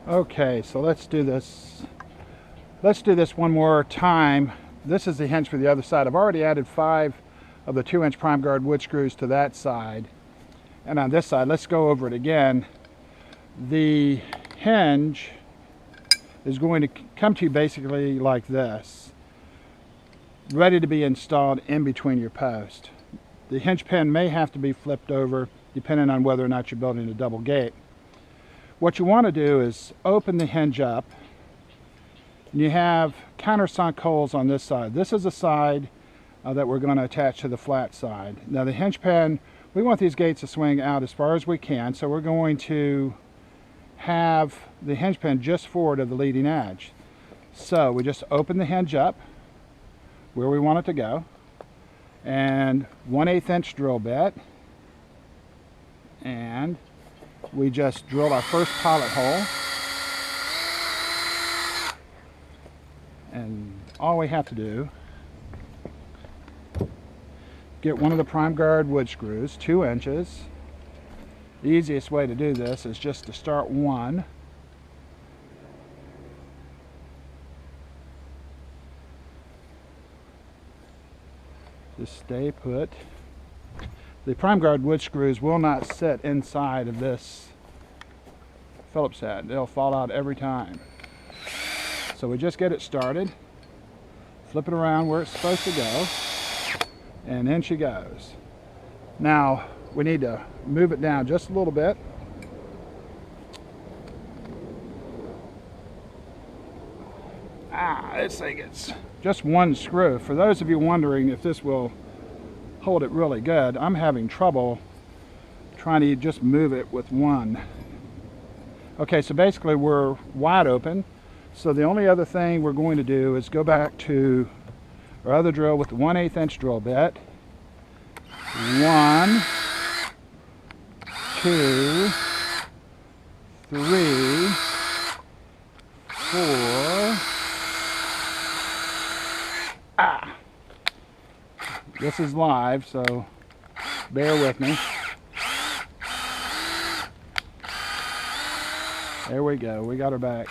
Okay, so let's do this. Let's do this one more time. This is the hinge for the other side. I've already added 5 of the 2-inch prime guard wood screws to that side. And on this side, let's go over it again. The hinge is going to come to you basically like this, ready to be installed in between your posts. The hinge pin may have to be flipped over depending on whether or not you're building a double gate. What you want to do is open the hinge up. You have countersunk holes on this side. This is the side that we're going to attach to the flat side. Now the hinge pin, we want these gates to swing out as far as we can, so we're going to have the hinge pin just forward of the leading edge. So we just open the hinge up where we want it to go, and 1/8 inch drill bit, and we just drill our first pilot hole, and all we have to do, get one of the prime guard wood screws, 2 inches. The easiest way to do this is just to start one, just stay put. The prime guard wood screws will not sit inside of this Phillips head. They'll fall out every time. So we just get it started, flip it around where it's supposed to go, and in she goes. Now we need to move it down just a little bit. This thing is just one screw. For those of you wondering if this will hold it really good, I'm having trouble trying to just move it with one. Okay, so basically we're wide open. So the only other thing we're going to do is go back to our other drill with the 1/8 inch drill bit. 1, 2, 3, 4. This is live, so bear with me. There we go, we got her back.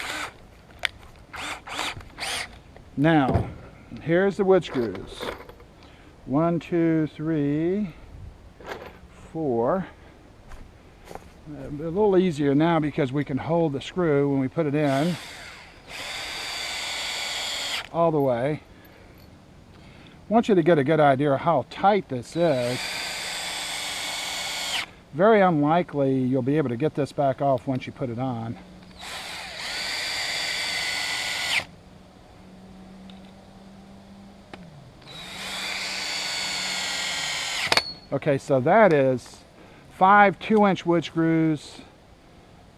Now, here's the wood screws. 1, 2, 3, 4. A little easier now because we can hold the screw when we put it in all the way. I want you to get a good idea of how tight this is. Very unlikely you'll be able to get this back off once you put it on. Okay, so that is 5 2-inch wood screws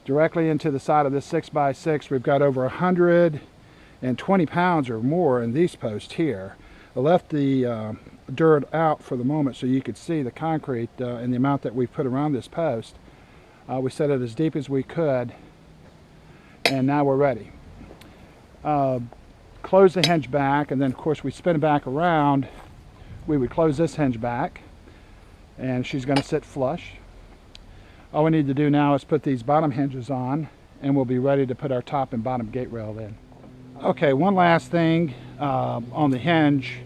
directly into the side of this 6x6. We've got over 120 pounds or more in these posts here. I left the dirt out for the moment so you could see the concrete and the amount that we put around this post. We set it as deep as we could, and now we're ready. Close the hinge back, and then of course we spin it back around. We would close this hinge back, and she's going to sit flush. All we need to do now is put these bottom hinges on, and we'll be ready to put our top and bottom gate rail in. Okay, one last thing on the hinge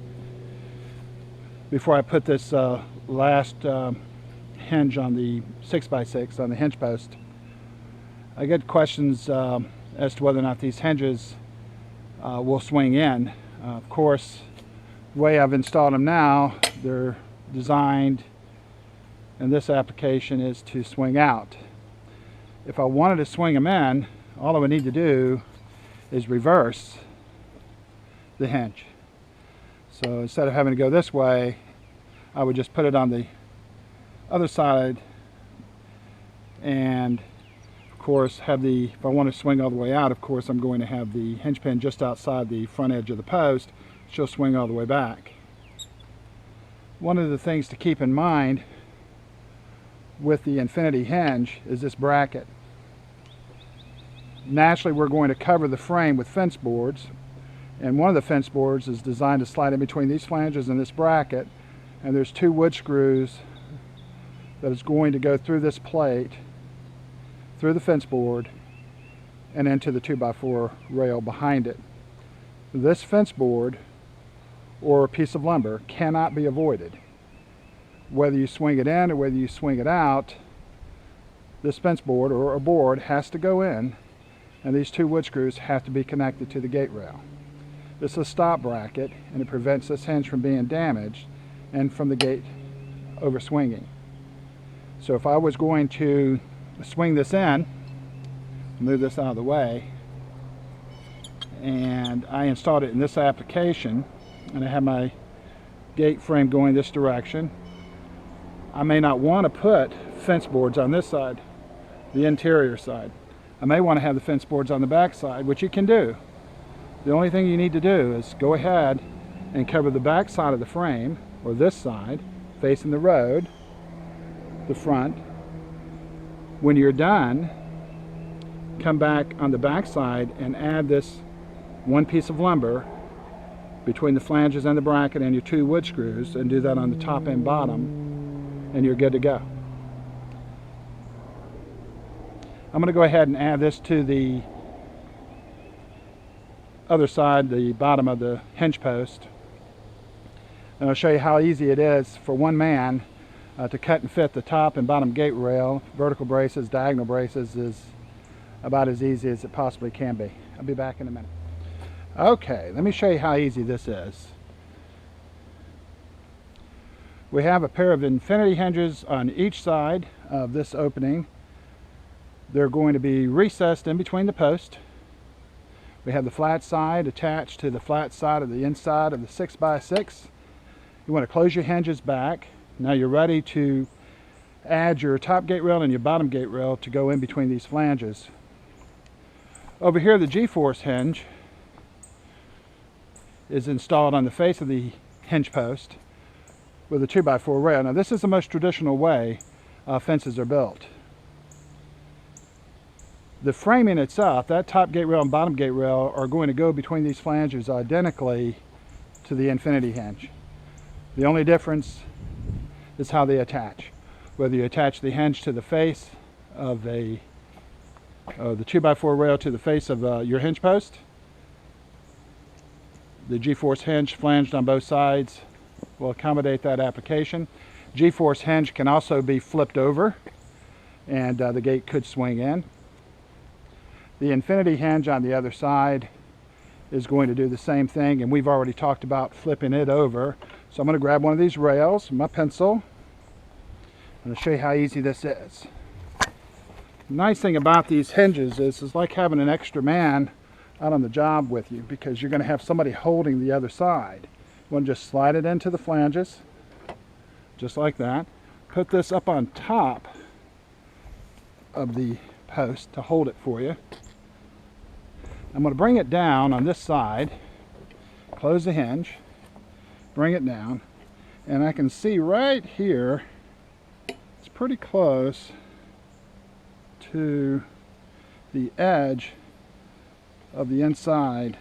before I put this last hinge on the 6x6 on the hinge post. I get questions as to whether or not these hinges will swing in. Of course, the way I've installed them now, they're designed, and this application is to swing out. If I wanted to swing them in, all I would need to do is reverse the hinge. So instead of having to go this way, I would just put it on the other side, and of course have the, if I want to swing all the way out, of course I'm going to have the hinge pin just outside the front edge of the post. She'll swing all the way back. One of the things to keep in mind with the infinity hinge is this bracket. Naturally, we're going to cover the frame with fence boards, and one of the fence boards is designed to slide in between these flanges and this bracket, and there's 2 wood screws that is going to go through this plate, through the fence board, and into the 2x4 rail behind it. This fence board or a piece of lumber cannot be avoided. Whether you swing it in or whether you swing it out, this fence board or a board has to go in, and these two wood screws have to be connected to the gate rail. This is a stop bracket, and it prevents this hinge from being damaged and from the gate over swinging. So if I was going to swing this in, move this out of the way, and I installed it in this application, and I have my gate frame going this direction, I may not want to put fence boards on this side, the interior side. I may want to have the fence boards on the back side, which you can do. The only thing you need to do is go ahead and cover the back side of the frame, or this side, facing the road, the front. When you're done, come back on the back side and add this one piece of lumber between the flanges and the bracket and your two wood screws, and do that on the top and bottom, and you're good to go. I'm going to go ahead and add this to the other side, the bottom of the hinge post, and I'll show you how easy it is for one man to cut and fit the top and bottom gate rail. Vertical braces, diagonal braces is about as easy as it possibly can be. I'll be back in a minute. Okay, let me show you how easy this is. We have a pair of infinity hinges on each side of this opening. They're going to be recessed in between the posts. We have the flat side attached to the flat side of the inside of the 6x6. You want to close your hinges back. Now you're ready to add your top gate rail and your bottom gate rail to go in between these flanges. Over here, the GForce hinge is installed on the face of the hinge post with a 2x4 rail. Now this is the most traditional way fences are built. The framing itself, that top gate rail and bottom gate rail, are going to go between these flanges identically to the infinity hinge. The only difference is how they attach. Whether you attach the hinge to the face of the 2x4 rail to the face of your hinge post, the GForce hinge flanged on both sides will accommodate that application. GForce hinge can also be flipped over, and the gate could swing in. The infinity hinge on the other side is going to do the same thing, and we've already talked about flipping it over. So I'm going to grab one of these rails, my pencil, and I'll show you how easy this is. The nice thing about these hinges is it's like having an extra man out on the job with you, because you're going to have somebody holding the other side. You want to just slide it into the flanges, just like that. Put this up on top of the post to hold it for you. I'm going to bring it down on this side, close the hinge, bring it down, and I can see right here, it's pretty close to the edge of the inside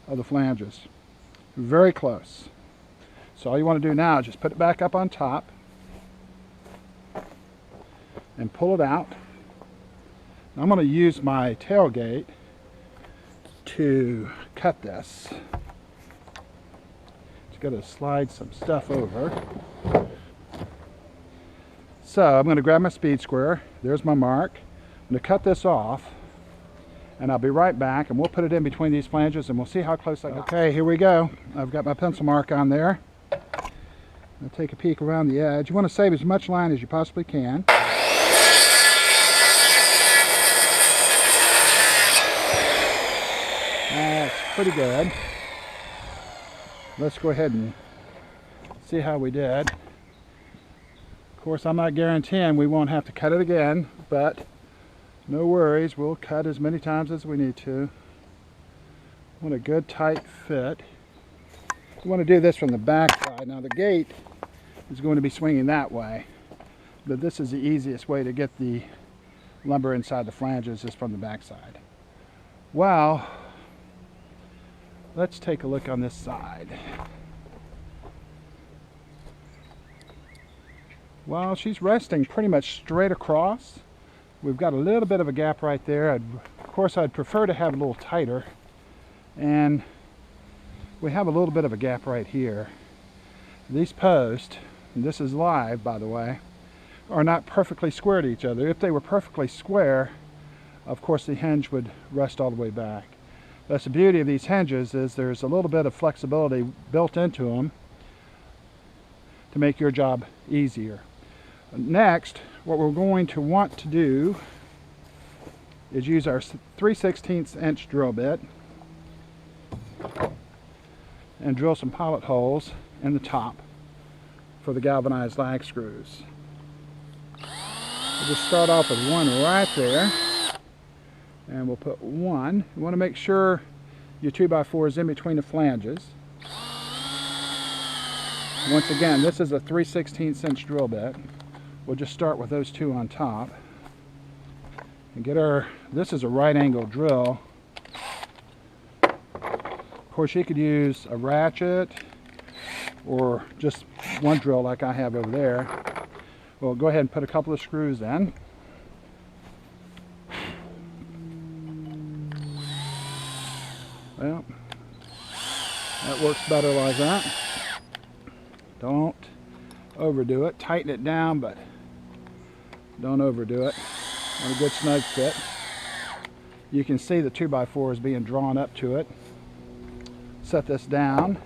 of the flanges. Very close. So all you want to do now is just put it back up on top and pull it out. I'm going to use my tailgate to cut this. Just got to slide some stuff over. So I'm going to grab my speed square. There's my mark. I'm going to cut this off, and I'll be right back, and we'll put it in between these flanges, and we'll see how close I got. Okay, here we go. I've got my pencil mark on there. I'll take a peek around the edge. You want to save as much line as you possibly can. That's pretty good. Let's go ahead and see how we did. Of course, I'm not guaranteeing we won't have to cut it again, but no worries, we'll cut as many times as we need to. Want a good tight fit. You want to do this from the back side. Now the gate is going to be swinging that way, but this is the easiest way to get the lumber inside the flanges, is from the back side. Well, let's take a look on this side. Well, she's resting pretty much straight across. We've got a little bit of a gap right there. I'd course, I'd prefer to have it a little tighter, and we have a little bit of a gap right here. These posts, and this is live by the way, are not perfectly square to each other. If they were perfectly square, of course the hinge would rest all the way back. That's the beauty of these hinges, is there's a little bit of flexibility built into them to make your job easier. Next, what we're going to want to do is use our 3/16 inch drill bit and drill some pilot holes in the top for the galvanized lag screws. We'll just start off with one right there, and we'll put one. You want to make sure your 2x4 is in between the flanges. Once again, this is a 3/16 inch drill bit. We'll just start with those two on top and get our, this is a right angle drill. Of course, you could use a ratchet or just one drill like I have over there. We'll go ahead and put a couple of screws in. Well, that works better like that. Don't overdo it. Tighten it down, but don't overdo it. Want a good snug fit. You can see the 2x4 is being drawn up to it. Set this down.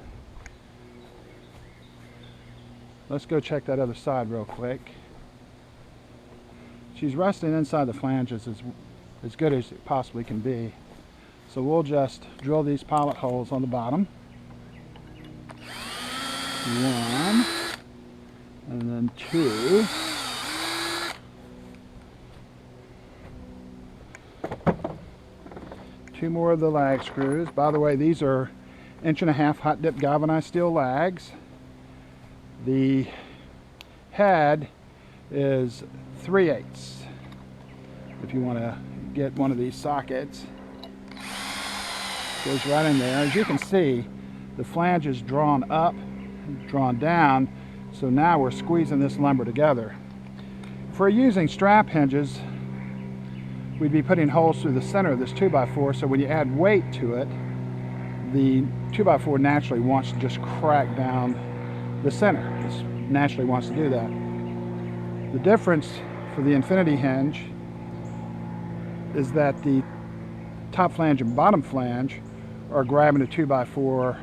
Let's go check that other side real quick. She's resting inside the flanges as good as it possibly can be. So we'll just drill these pilot holes on the bottom. One, and then two. Two more of the lag screws. By the way, these are 1.5" hot dip galvanized steel lags. The head is 3/8. If you want to get one of these sockets, goes right in there. As you can see, the flange is drawn up, drawn down, so now we're squeezing this lumber together. If we're using strap hinges, we'd be putting holes through the center of this 2x4, so when you add weight to it, the 2x4 naturally wants to just crack down the center. It naturally wants to do that. The difference for the infinity hinge is that the top flange and bottom flange are grabbing the 2x4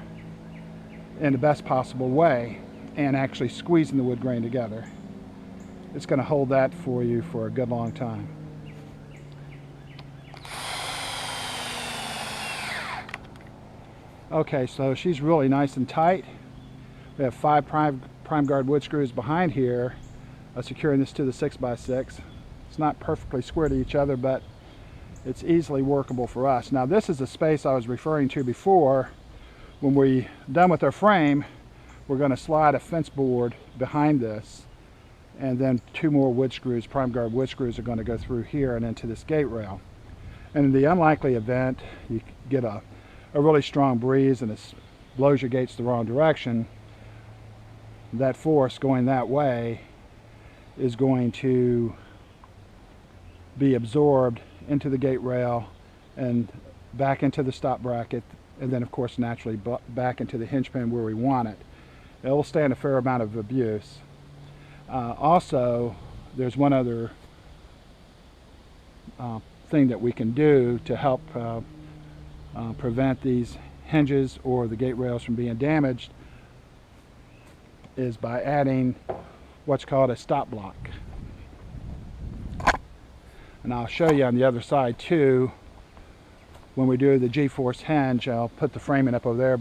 in the best possible way and actually squeezing the wood grain together. It's going to hold that for you for a good long time. Okay, so she's really nice and tight. We have 5 prime guard wood screws behind here securing this to the 6x6. It's not perfectly square to each other, but it's easily workable for us. Now this is the space I was referring to before. When we're done with our frame, we're going to slide a fence board behind this, and then 2 more wood screws, prime guard wood screws, are going to go through here and into this gate rail. And in the unlikely event you get a really strong breeze and it blows your gates the wrong direction, that force going that way is going to be absorbed into the gate rail and back into the stop bracket, and then of course naturally back into the hinge pin where we want it. It will stand a fair amount of abuse. Also, there's one other thing that we can do to help prevent these hinges or the gate rails from being damaged, is by adding what's called a stop block. And I'll show you on the other side too. When we do the GForce hinge, I'll put the framing up over there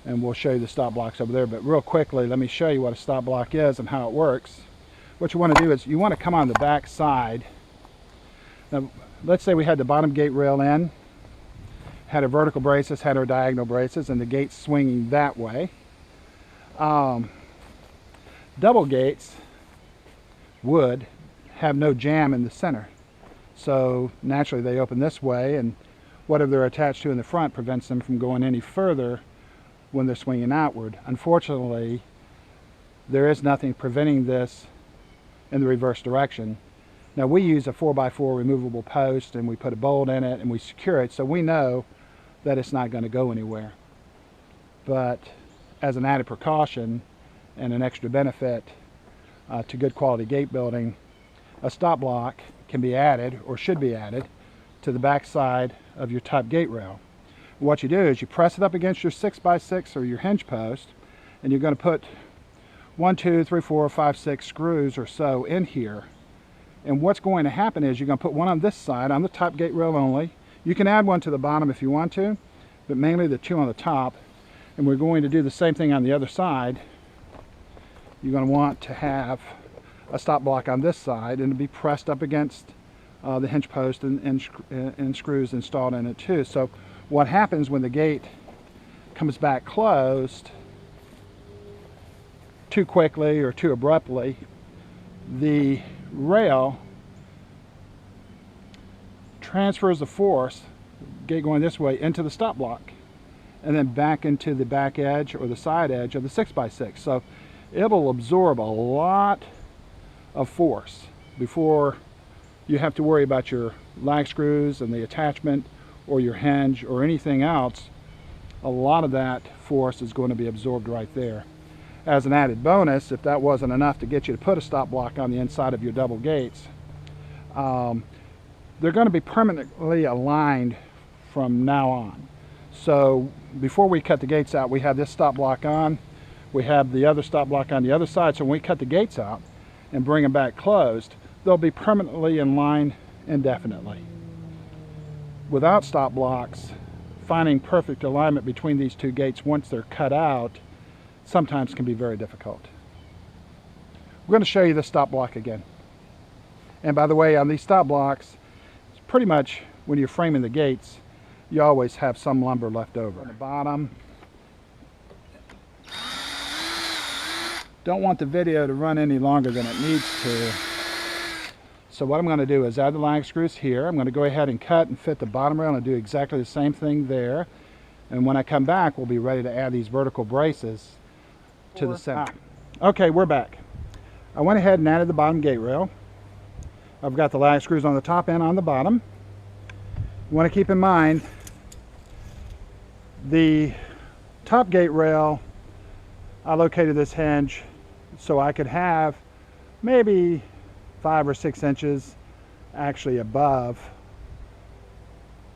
and we'll show you the stop blocks over there. But real quickly, let me show you what a stop block is and how it works. What you want to do is you want to come on the back side. Now, let's say we had the bottom gate rail in, had our vertical braces, had our diagonal braces, and the gate's swinging that way. Double gates would have no jam in the center. So naturally they open this way, and whatever they're attached to in the front prevents them from going any further when they're swinging outward. Unfortunately, there is nothing preventing this in the reverse direction. Now we use a 4x4 removable post, and we put a bolt in it and we secure it, so we know that it's not going to go anywhere. But as an added precaution and an extra benefit to good quality gate building, a stop block can be added, or should be added, to the back side of your top gate rail. What you do is you press it up against your 6x6 or your hinge post, and you're going to put 1, 2, 3, 4, 5, 6 screws or so in here. And what's going to happen is you're going to put one on this side, on the top gate rail only. You can add one to the bottom if you want to, but mainly the 2 on the top. And we're going to do the same thing on the other side. You're going to want to have a stop block on this side, and to be pressed up against the hinge post and screws installed in it too. So what happens when the gate comes back closed too quickly or too abruptly, the rail transfers the force, gate going this way, into the stop block, and then back into the back edge or the side edge of the 6x6. So it'll absorb a lot of force before you have to worry about your lag screws and the attachment or your hinge or anything else. A lot of that force is going to be absorbed right there. As an added bonus, if that wasn't enough to get you to put a stop block on the inside of your double gates, they're going to be permanently aligned from now on. So before we cut the gates out, we have this stop block on, we have the other stop block on the other side. So when we cut the gates out and bring them back closed, they'll be permanently in line indefinitely. Without stop blocks, finding perfect alignment between these two gates once they're cut out sometimes can be very difficult. We're going to show you the stop block again. And by the way, on these stop blocks, it's pretty much when you're framing the gates, you always have some lumber left over. On the bottom. Don't want the video to run any longer than it needs to. So what I'm going to do is add the lag screws here. I'm going to go ahead and cut and fit the bottom rail and do exactly the same thing there. And when I come back, we'll be ready to add these vertical braces to the center. Okay, we're back. I went ahead and added the bottom gate rail. I've got the lag screws on the top and on the bottom. You want to keep in mind the top gate rail, I located this hinge so I could have maybe 5 or 6 inches actually above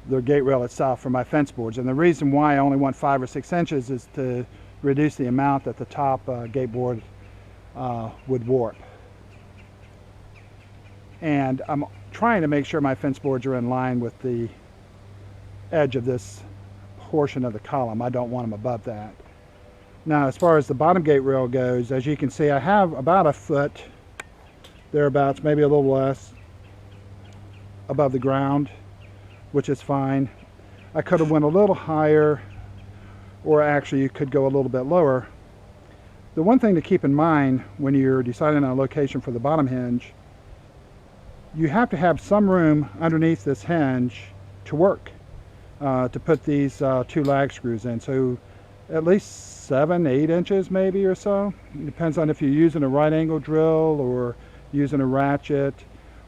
the gate rail itself for my fence boards. And the reason why I only want 5 or 6 inches is to reduce the amount that the top gate board would warp. And I'm trying to make sure my fence boards are in line with the edge of this portion of the column. I don't want them above that. Now, as far as the bottom gate rail goes, as you can see, I have about a foot, thereabouts, maybe a little less, above the ground, which is fine. I could have went a little higher, or actually you could go a little bit lower. The one thing to keep in mind when you're deciding on a location for the bottom hinge, you have to have some room underneath this hinge to work, to put these 2 lag screws in. So at least 7, 8 inches maybe or so. It depends on if you're using a right angle drill or using a ratchet,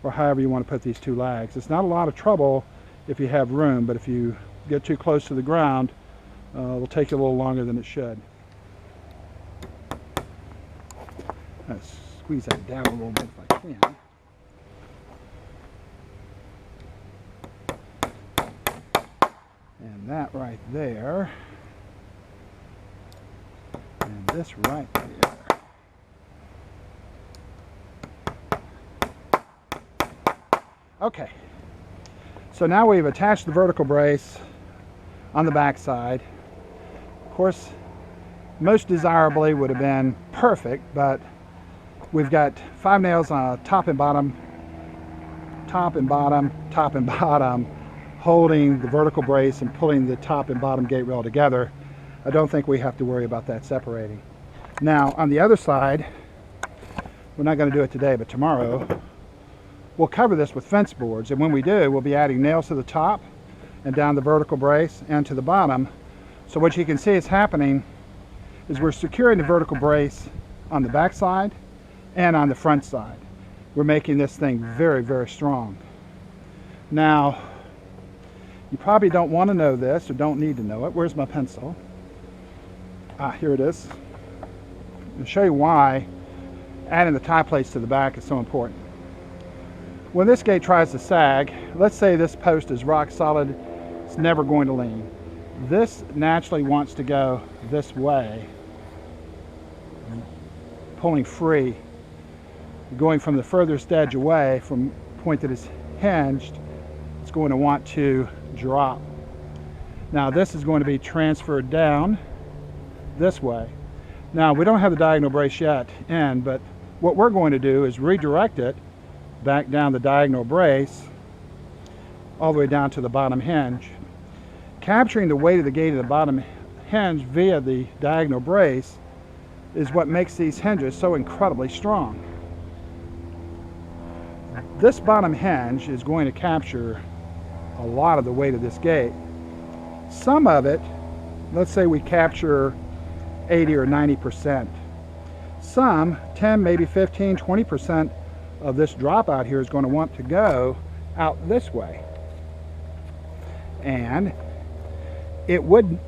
or however you want to put these 2 lags. It's not a lot of trouble if you have room, but if you get too close to the ground, it'll take you a little longer than it should. Let's squeeze that down a little bit if I can. And that right there. And this right there. Okay, so now we've attached the vertical brace on the back side. Of course, most desirably would have been perfect, but we've got 5 nails on top and bottom, top and bottom, top and bottom, holding the vertical brace and pulling the top and bottom gate rail together. I don't think we have to worry about that separating. Now, on the other side, we're not going to do it today, but tomorrow, we'll cover this with fence boards, and when we do, we'll be adding nails to the top and down the vertical brace and to the bottom. So what you can see is happening is we're securing the vertical brace on the back side and on the front side. we're making this thing very, very strong. Now, you probably don't want to know this or don't need to know it. Where's my pencil? Here it is. I'll show you why adding the tie plates to the back is so important. When this gate tries to sag, let's say this post is rock solid, it's never going to lean. This naturally wants to go this way, pulling free, going from the furthest edge away from the point that is hinged. It's going to want to drop. Now this is going to be transferred down this way. Now we don't have the diagonal brace yet in, but what we're going to do is redirect it back down the diagonal brace all the way down to the bottom hinge. Capturing the weight of the gate at the bottom hinge via the diagonal brace is what makes these hinges so incredibly strong. This bottom hinge is going to capture a lot of the weight of this gate. Some of it, let's say we capture 80 or 90%. Some, 10, maybe 15, 20% of this drop out here is going to want to go out this way. And it would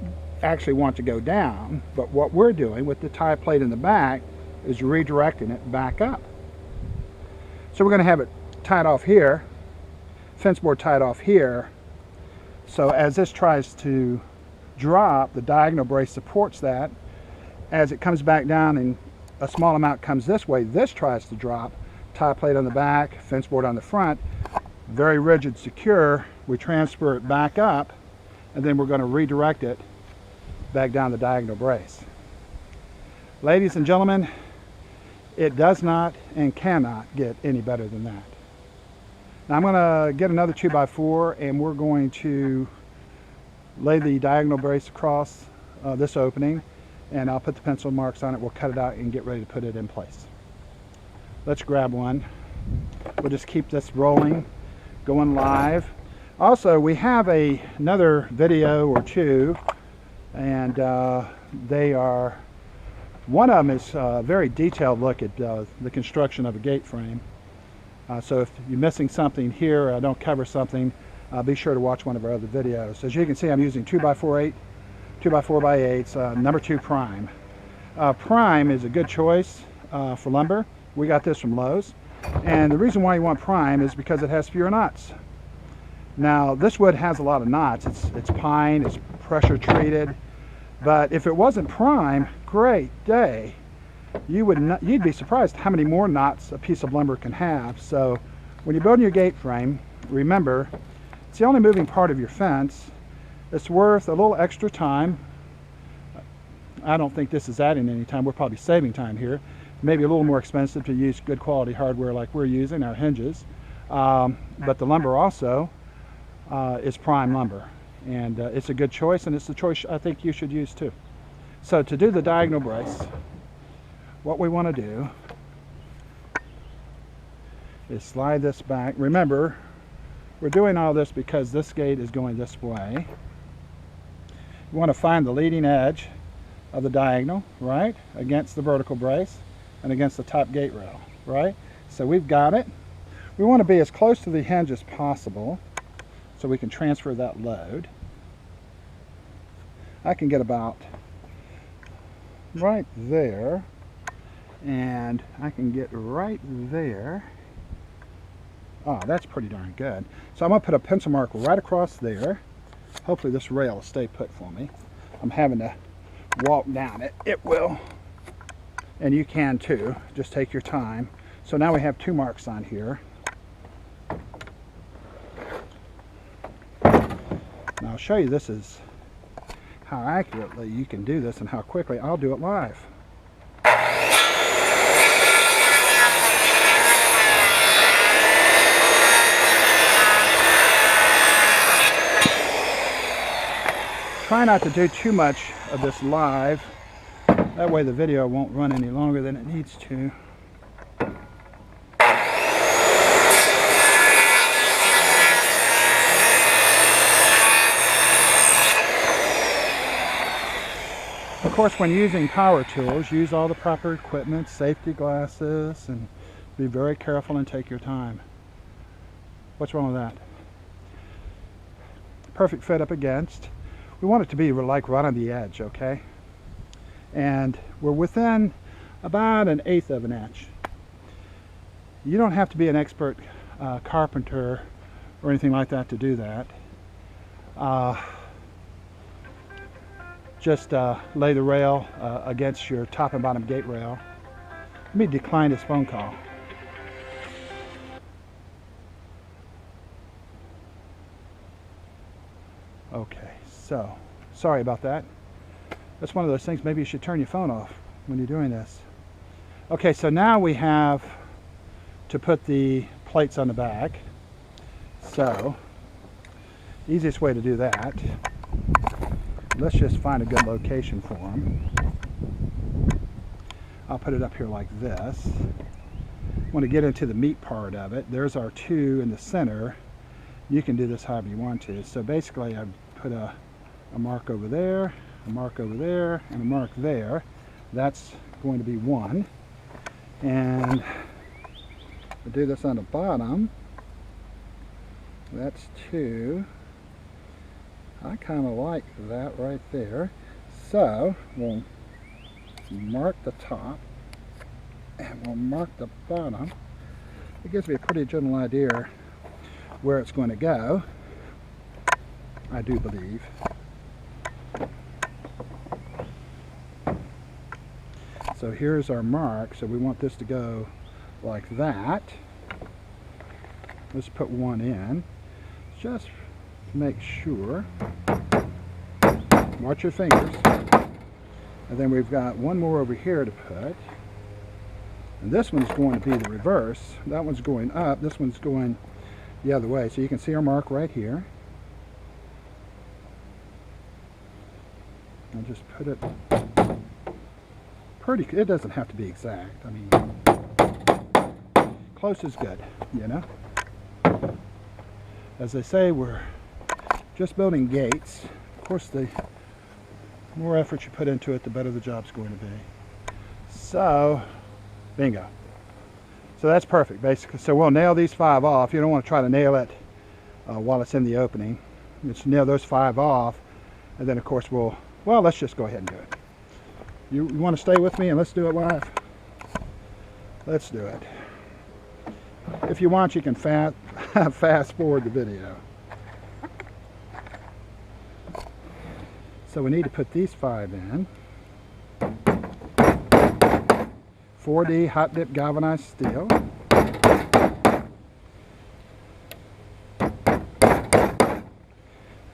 actually want to go down, but what we're doing with the tie plate in the back is redirecting it back up. So we're going to have it tied off here, fence board tied off here. So as this tries to drop, the diagonal brace supports that. As it comes back down and a small amount comes this way, this tries to drop. Tie plate on the back, fence board on the front, very rigid, secure. We transfer it back up, and then we're going to redirect it back down the diagonal brace. Ladies and gentlemen, it does not and cannot get any better than that. Now I'm going to get another 2x4 and we're going to lay the diagonal brace across this opening, and I'll put the pencil marks on it. We'll cut it out and get ready to put it in place. Let's grab one. We'll just keep this rolling, going live. Also, we have another video or two, and they are, one of them is a very detailed look at the construction of a gate frame. So if you're missing something here, or I don't cover something, be sure to watch one of our other videos. As you can see, I'm using 2x4/8, number 2 prime. Prime is a good choice for lumber. We got this from Lowe's, and the reason why you want prime is because it has fewer knots. Now this wood has a lot of knots. It's pine, it's pressure treated, but if it wasn't prime, great day. You'd be surprised how many more knots a piece of lumber can have. So when you're building your gate frame, remember it's the only moving part of your fence. It's worth a little extra time. I don't think this is adding any time. We're probably saving time here. Maybe a little more expensive to use good quality hardware like we're using, our hinges. But the lumber also is prime lumber. And it's a good choice, and it's the choice I think you should use too. So to do the diagonal brace, what we want to do is slide this back. Remember, we're doing all this because this gate is going this way. You want to find the leading edge of the diagonal, right, against the vertical brace and against the top gate rail, right? So we've got it. We want to be as close to the hinge as possible so we can transfer that load. I can get about right there, and I can get right there. Oh, that's pretty darn good. So I'm going to put a pencil mark right across there. Hopefully this rail will stay put for me. I'm having to walk down it. It will. And you can too. Just take your time. So now we have 2 marks on here. Now I'll show you this is how accurately you can do this and how quickly. I'll do it live. Try not to do too much of this live. That way the video won't run any longer than it needs to. Of course, when using power tools, use all the proper equipment, safety glasses, and Be very careful and take your time. What's wrong with that? Perfect fit up against. We want it to be like right on the edge, okay? And we're within about 1/8 of an inch. You don't have to be an expert carpenter or anything like that to do that. Just lay the rail against your top and bottom gate rail. Let me decline this phone call. Okay, so sorry about that. That's one of those things, maybe you should turn your phone off when you're doing this. Okay, so now we have to put the plates on the back. So, easiest way to do that, let's just find a good location for them. I'll put it up here like this. Want to get into the meat part of it. There's our 2 in the center. You can do this however you want to. So basically I've put a mark over there, a mark over there, and a mark there. That's going to be 1. And I'll do this on the bottom. That's 2. I kind of like that right there. So we'll mark the top and we'll mark the bottom. It gives me a pretty general idea where it's going to go, I do believe. So here's our mark. So we want this to go like that. Let's put 1 in, just to make sure. Watch your fingers. And then we've got 1 more over here to put. And this one's going to be the reverse. That one's going up, this one's going the other way. So you can see our mark right here. I'll just put it pretty, it doesn't have to be exact. I mean, close is good, you know. As they say, we're just building gates. Of course, the more effort you put into it, the better the job's going to be. So, bingo. So that's perfect, basically. So we'll nail these 5 off. You don't want to try to nail it while it's in the opening. Just nail those 5 off, and then of course well, let's just go ahead and do it. You want to stay with me and let's do it live? Let's do it. If you want, you can fast forward the video. So we need to put these 5 in. 4D hot dip galvanized steel.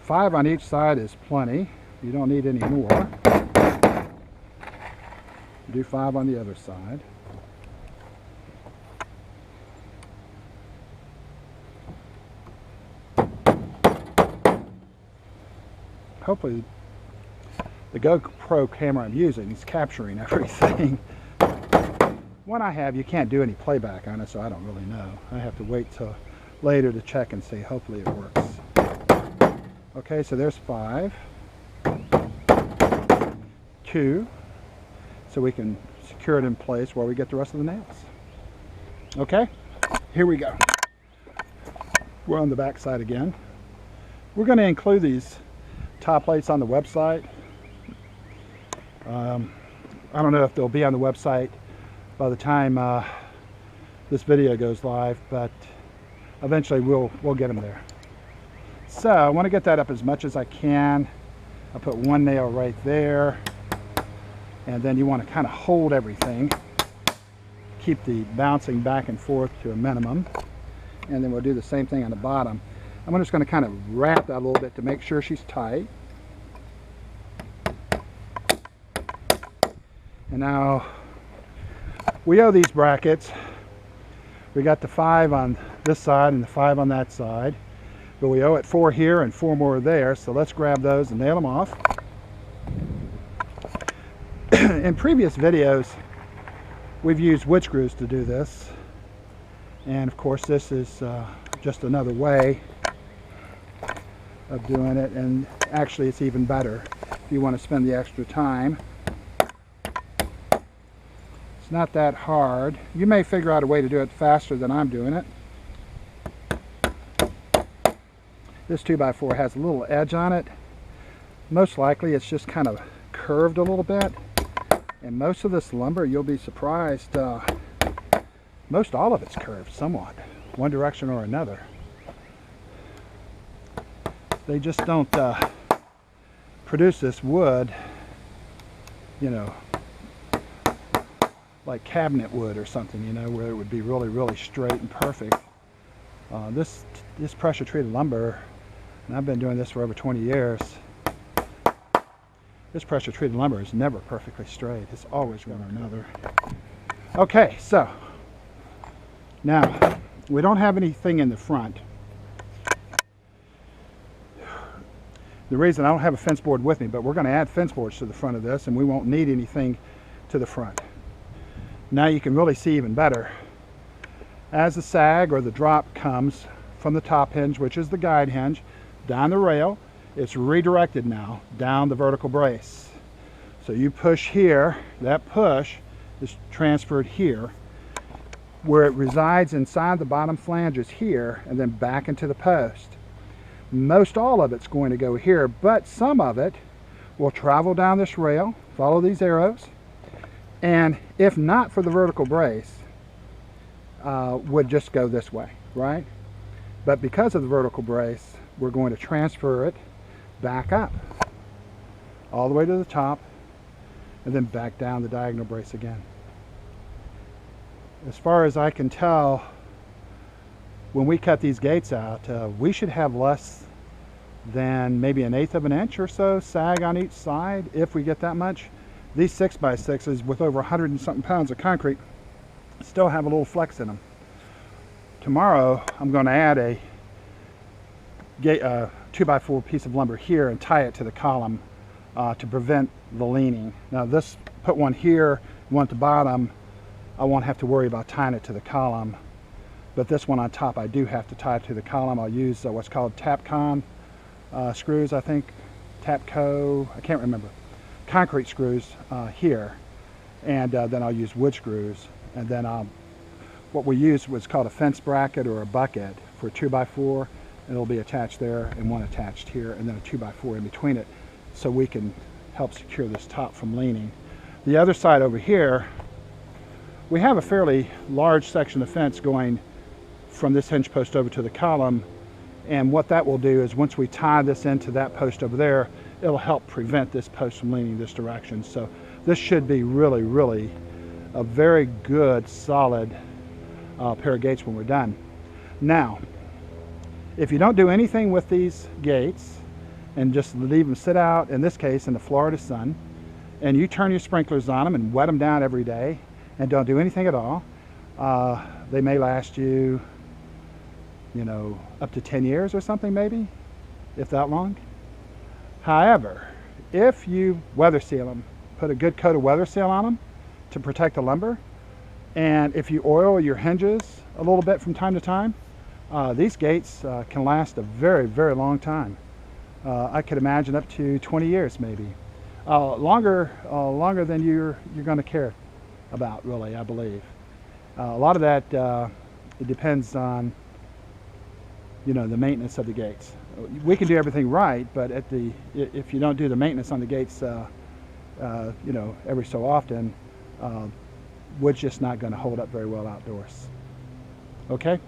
Five on each side is plenty. You don't need any more. Do 5 on the other side. Hopefully the GoPro camera I'm using is capturing everything. One I have, you can't do any playback on it, so I don't really know. I have to wait till later to check and see. Hopefully it works. Okay, so there's 5. 2. So we can secure it in place while we get the rest of the nails. Okay, here we go. We're on the back side again. We're going to include these top plates on the website. I don't know if they'll be on the website by the time this video goes live, but eventually we'll get them there. So I want to get that up as much as I can. I'll put 1 nail right there, and then you want to kind of hold everything, keep the bouncing back and forth to a minimum, and then we'll do the same thing on the bottom. I'm just going to kind of wrap that a little bit to make sure she's tight. And now we owe these brackets. We got the 5 on this side and the 5 on that side, but we owe it 4 here and 4 more there. So let's grab those and nail them off. In previous videos, we've used wood screws to do this, and of course this is just another way of doing it, and actually it's even better if you want to spend the extra time. It's not that hard. You may figure out a way to do it faster than I'm doing it. This 2x4 has a little edge on it. Most likely it's just kind of curved a little bit. And most of this lumber, you'll be surprised, most all of it's curved somewhat, one direction or another. They just don't produce this wood, you know, like cabinet wood or something, you know, where it would be really, really straight and perfect. This pressure treated lumber, and I've been doing this for over 20 years, this pressure treated lumber is never perfectly straight. It's always one or another. Okay, so now we don't have anything in the front. The reason I don't have a fence board with me, but we're going to add fence boards to the front of this, and we won't need anything to the front. Now you can really see even better. As the sag or the drop comes from the top hinge, which is the guide hinge, down the rail, it's redirected now down the vertical brace. So you push here, that push is transferred here, where it resides inside the bottom flanges here, and then back into the post. Most all of it's going to go here, but some of it will travel down this rail, follow these arrows, and if not for the vertical brace, would just go this way, right? But because of the vertical brace, we're going to transfer it back up all the way to the top and then back down the diagonal brace again. As far as I can tell, when we cut these gates out, we should have less than maybe 1/8 of an inch or so sag on each side, if we get that much. These 6x6s with over 100 and something pounds of concrete still have a little flex in them. Tomorrow I'm going to add a 2x4 piece of lumber here and tie it to the column to prevent the leaning. Now this, put one here, one at the bottom, I won't have to worry about tying it to the column, but this one on top I do have to tie it to the column. I'll use what's called Tapcon screws, I think, Tapco, I can't remember, concrete screws here, and then I'll use wood screws, and then what we use was called a fence bracket or a bucket for a 2x4, and it'll be attached there and one attached here, and then a 2x4 in between it, so we can help secure this top from leaning. The other side over here, we have a fairly large section of fence going from this hinge post over to the column, and what that will do is once we tie this into that post over there, it'll help prevent this post from leaning this direction. So this should be really, really a very good, solid pair of gates when we're done. Now, if you don't do anything with these gates and just leave them sit out, in this case in the Florida sun, and you turn your sprinklers on them and wet them down every day and don't do anything at all, they may last you, you know, up to 10 years or something, maybe, if that long. However, if you weather seal them, put a good coat of weather seal on them to protect the lumber, and if you oil your hinges a little bit from time to time, these gates can last a very, very long time. I could imagine up to 20 years maybe. Longer than you're going to care about, really, I believe. A lot of that it depends on, you know, the maintenance of the gates. We can do everything right, but if you don't do the maintenance on the gates, you know, every so often, wood's just not going to hold up very well outdoors. Okay,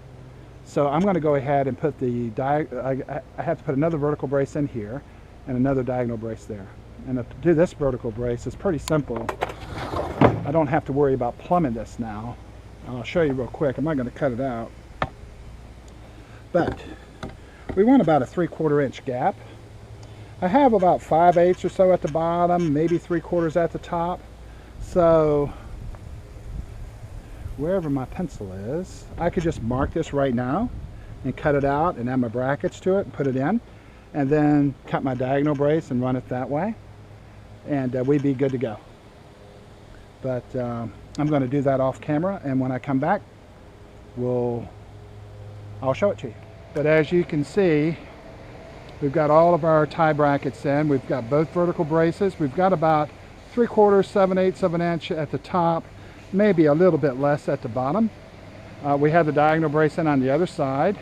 so I'm going to go ahead and put I have to put another vertical brace in here and another diagonal brace there. And to do this vertical brace is pretty simple. I don't have to worry about plumbing this now. I'll show you real quick. I'm not going to cut it out. But we want about a 3/4 inch gap. I have about 5/8 or so at the bottom, maybe 3/4 at the top. So wherever my pencil is, I could just mark this right now and cut it out and add my brackets to it and put it in, and then cut my diagonal brace and run it that way, and we'd be good to go. But I'm going to do that off camera, and when I come back, I'll show it to you. But as you can see, we've got all of our tie brackets in. We've got both vertical braces. We've got about 3/4, 7/8 of an inch at the top, maybe a little bit less at the bottom. We have the diagonal brace in on the other side,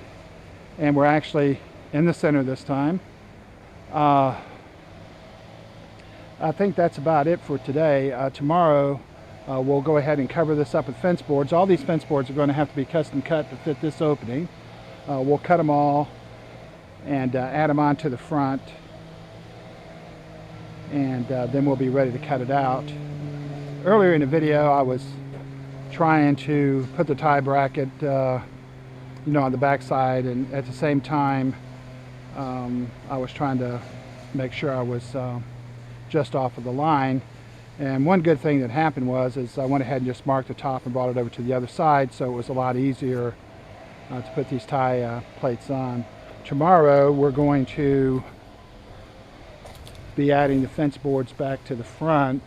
and we're actually in the center this time. I think that's about it for today. Tomorrow we'll go ahead and cover this up with fence boards. All these fence boards are going to have to be custom cut to fit this opening. We'll cut them all and add them onto the front, and then we'll be ready to cut it out. Earlier in the video I was trying to put the tie bracket on the back side, and at the same time I was trying to make sure I was just off of the line. And one good thing that happened is I went ahead and just marked the top and brought it over to the other side, so it was a lot easier to put these tie plates on. Tomorrow we're going to be adding the fence boards back to the front,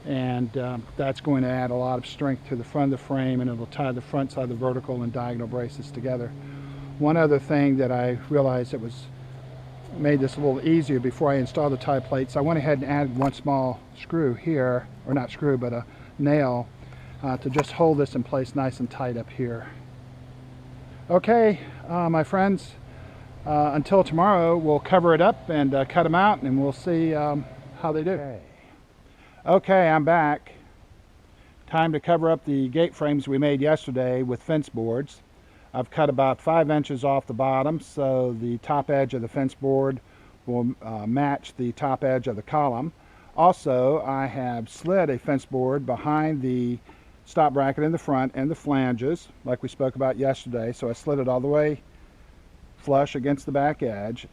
and that's going to add a lot of strength to the front of the frame, and it'll tie the front side of the vertical and diagonal braces together. One other thing that I realized that made this a little easier before I installed the tie plates, I went ahead and added one small screw here, or not screw, but a nail to just hold this in place nice and tight up here. Okay, my friends, until tomorrow we'll cover it up and cut them out, and we'll see how they do. Okay, I'm back. Time to cover up the gate frames we made yesterday with fence boards. I've cut about 5 inches off the bottom, so the top edge of the fence board will match the top edge of the column. Also, I have slid a fence board behind the stop bracket in the front and the flanges, like we spoke about yesterday. So I slid it all the way flush against the back edge.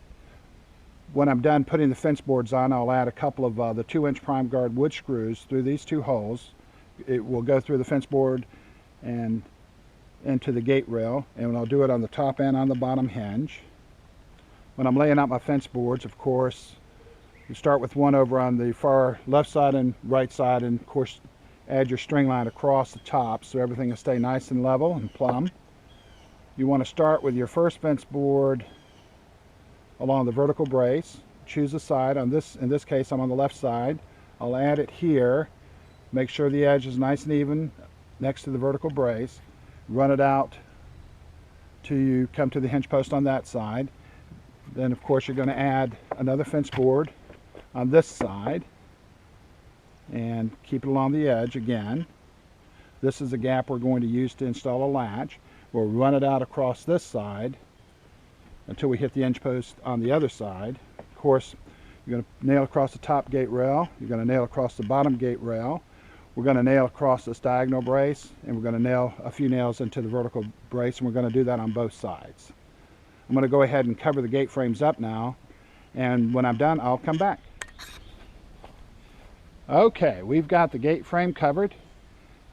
When I'm done putting the fence boards on, I'll add a couple of the 2-inch prime guard wood screws through these 2 holes. It will go through the fence board and into the gate rail, and I'll do it on the top and on the bottom hinge. When I'm laying out my fence boards, of course, you start with one over on the far left side and right side, and of course add your string line across the top so everything will stay nice and level and plumb. You want to start with your first fence board along the vertical brace. Choose a side. In this case I'm on the left side. I'll add it here. Make sure the edge is nice and even next to the vertical brace. Run it out till you come to the hinge post on that side. Then of course you're going to add another fence board on this side and keep it along the edge again. This is the gap we're going to use to install a latch. We'll run it out across this side until we hit the hinge post on the other side. Of course, you're going to nail across the top gate rail. You're going to nail across the bottom gate rail. We're going to nail across this diagonal brace, and we're going to nail a few nails into the vertical brace, and we're going to do that on both sides. I'm going to go ahead and cover the gate frames up now, and when I'm done, I'll come back. Okay, we've got the gate frame covered.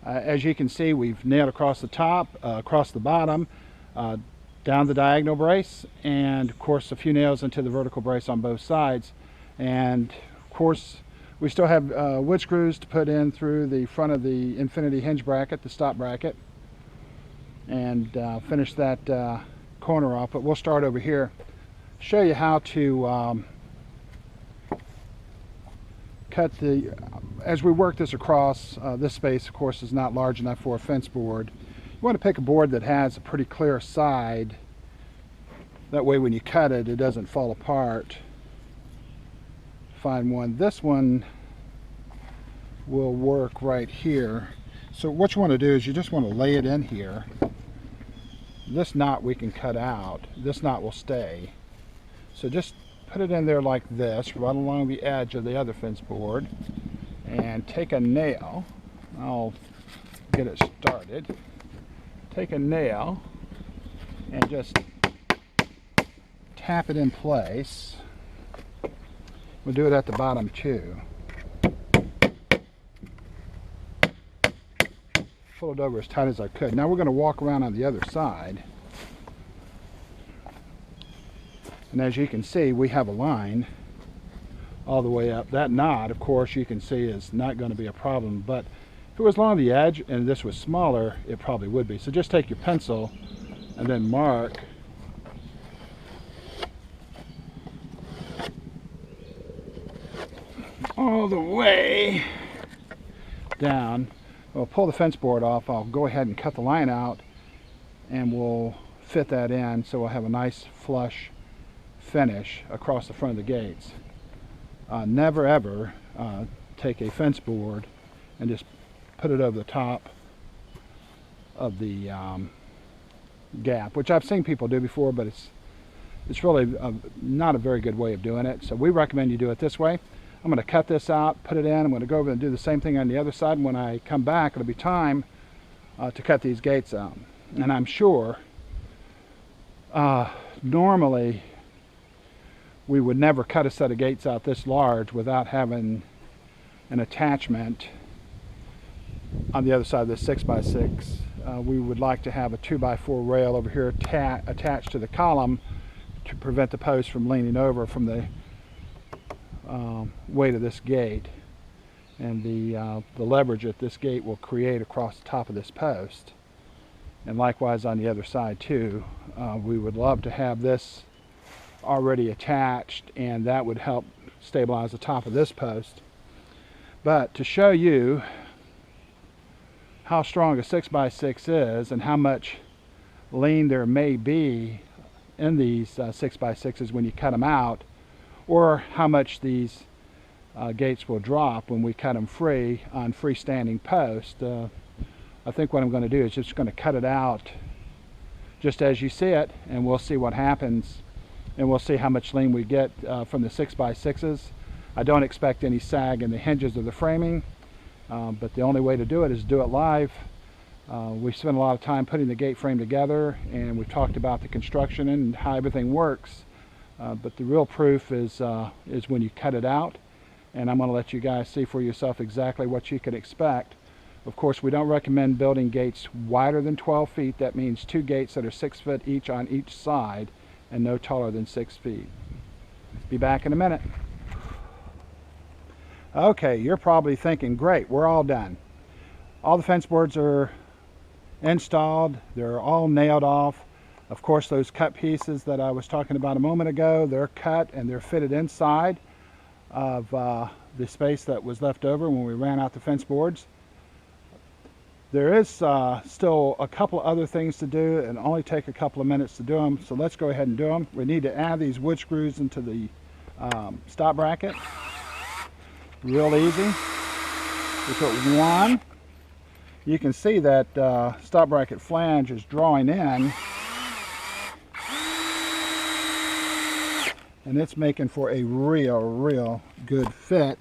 As you can see, we've nailed across the top, across the bottom, down the diagonal brace, and of course a few nails into the vertical brace on both sides. And of course we still have wood screws to put in through the front of the infinity hinge bracket, the stop bracket, and finish that corner off. But we'll start over here, show you how to cut as we work this across. This space of course is not large enough for a fence board. You want to pick a board that has a pretty clear side. That way when you cut it, it doesn't fall apart. Find one. This one will work right here. So what you want to do is you just want to lay it in here. This knot we can cut out. This knot will stay. So just put it in there like this, right along the edge of the other fence board, and take a nail. I'll get it started. Take a nail and just tap it in place. We'll do it at the bottom too. Pull it over as tight as I could. Now we're going to walk around on the other side. And as you can see, we have a line all the way up. That knot, of course, you can see is not going to be a problem, but if it was along the edge and this was smaller, it probably would be. So just take your pencil and then mark all the way down. We'll pull the fence board off. I'll go ahead and cut the line out, and we'll fit that in so we'll have a nice flush finish across the front of the gates. Never ever take a fence board and just put it over the top of the gap, which I've seen people do before, but it's really not a very good way of doing it. So we recommend you do it this way. I'm going to cut this out, put it in. I'm going to go over and do the same thing on the other side. When I come back, it'll be time to cut these gates out. And I'm sure normally we would never cut a set of gates out this large without having an attachment on the other side of this 6x6. We would like to have a 2x4 rail over here attached to the column to prevent the post from leaning over from the weight of this gate and the leverage that this gate will create across the top of this post. And likewise on the other side too. We would love to have this already attached, and that would help stabilize the top of this post. But to show you how strong a 6x6 is and how much lean there may be in these 6x6s when you cut them out, or how much these gates will drop when we cut them free on freestanding posts, I think what I'm going to do is just going to cut it out just as you see it, and we'll see what happens, and we'll see how much lean we get from the 6x6s. I don't expect any sag in the hinges of the framing, but the only way to do it is do it live. We spent a lot of time putting the gate frame together, and we've talked about the construction and how everything works, but the real proof is when you cut it out, and I'm going to let you guys see for yourself exactly what you can expect. Of course, we don't recommend building gates wider than 12 feet. That means 2 gates that are 6 foot each on each side and no taller than 6 feet. Be back in a minute. Okay, you're probably thinking, great, we're all done. All the fence boards are installed. They're all nailed off. Of course, those cut pieces that I was talking about a moment ago, they're cut and they're fitted inside of the space that was left over when we ran out the fence boards. There is still a couple of other things to do, and only take a couple of minutes to do them, so let's go ahead and do them. We need to add these wood screws into the stop bracket. Real easy. We put one. You can see that stop bracket flange is drawing in, and it's making for a real good fit,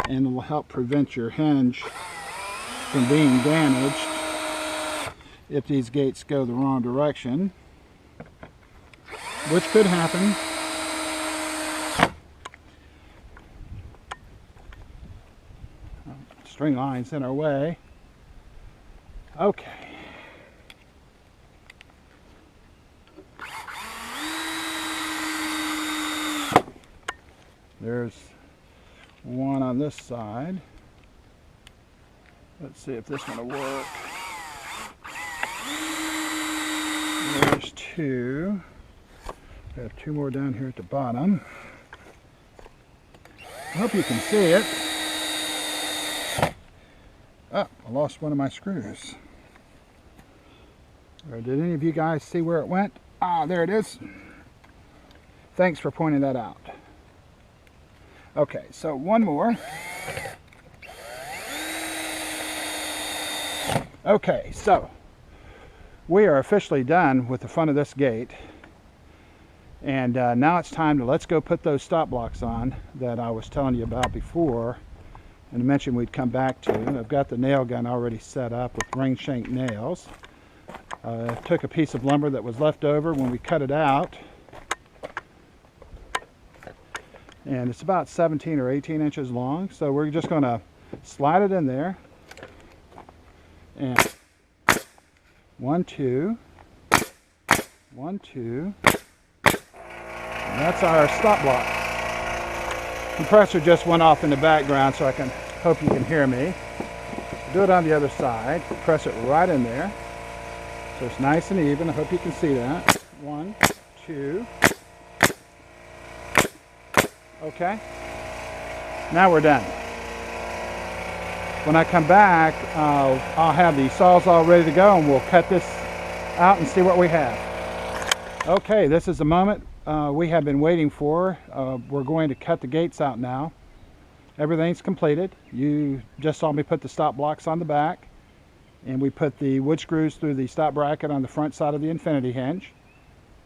and it will help prevent your hinge from being damaged if these gates go the wrong direction, which could happen. String lines in our way. Okay. There's one on this side. Let's see if this one will work. There's 2. We have 2 more down here at the bottom. I hope you can see it. Oh, I lost one of my screws. Or did any of you guys see where it went? Ah, there it is. Thanks for pointing that out. Okay, so one more. Okay, so we are officially done with the front of this gate, and now it's time to let's go put those stop blocks on that I was telling you about before and I mentioned we'd come back to. I've got the nail gun already set up with ring shank nails. Took a piece of lumber that was left over when we cut it out, and it's about 17 or 18 inches long, so we're just going to slide it in there. And 1, 2, 1, 2, and that's our stop block. Compressor just went off in the background, so I hope you can hear me. Do it on the other side. Press it right in there, so it's nice and even. I hope you can see that. 1, 2. Okay. Now we're done. When I come back, I'll have the Sawzall ready to go, and we'll cut this out and see what we have. Okay, this is the moment we have been waiting for. We're going to cut the gates out now. Everything's completed. You just saw me put the stop blocks on the back, and we put the wood screws through the stop bracket on the front side of the infinity hinge.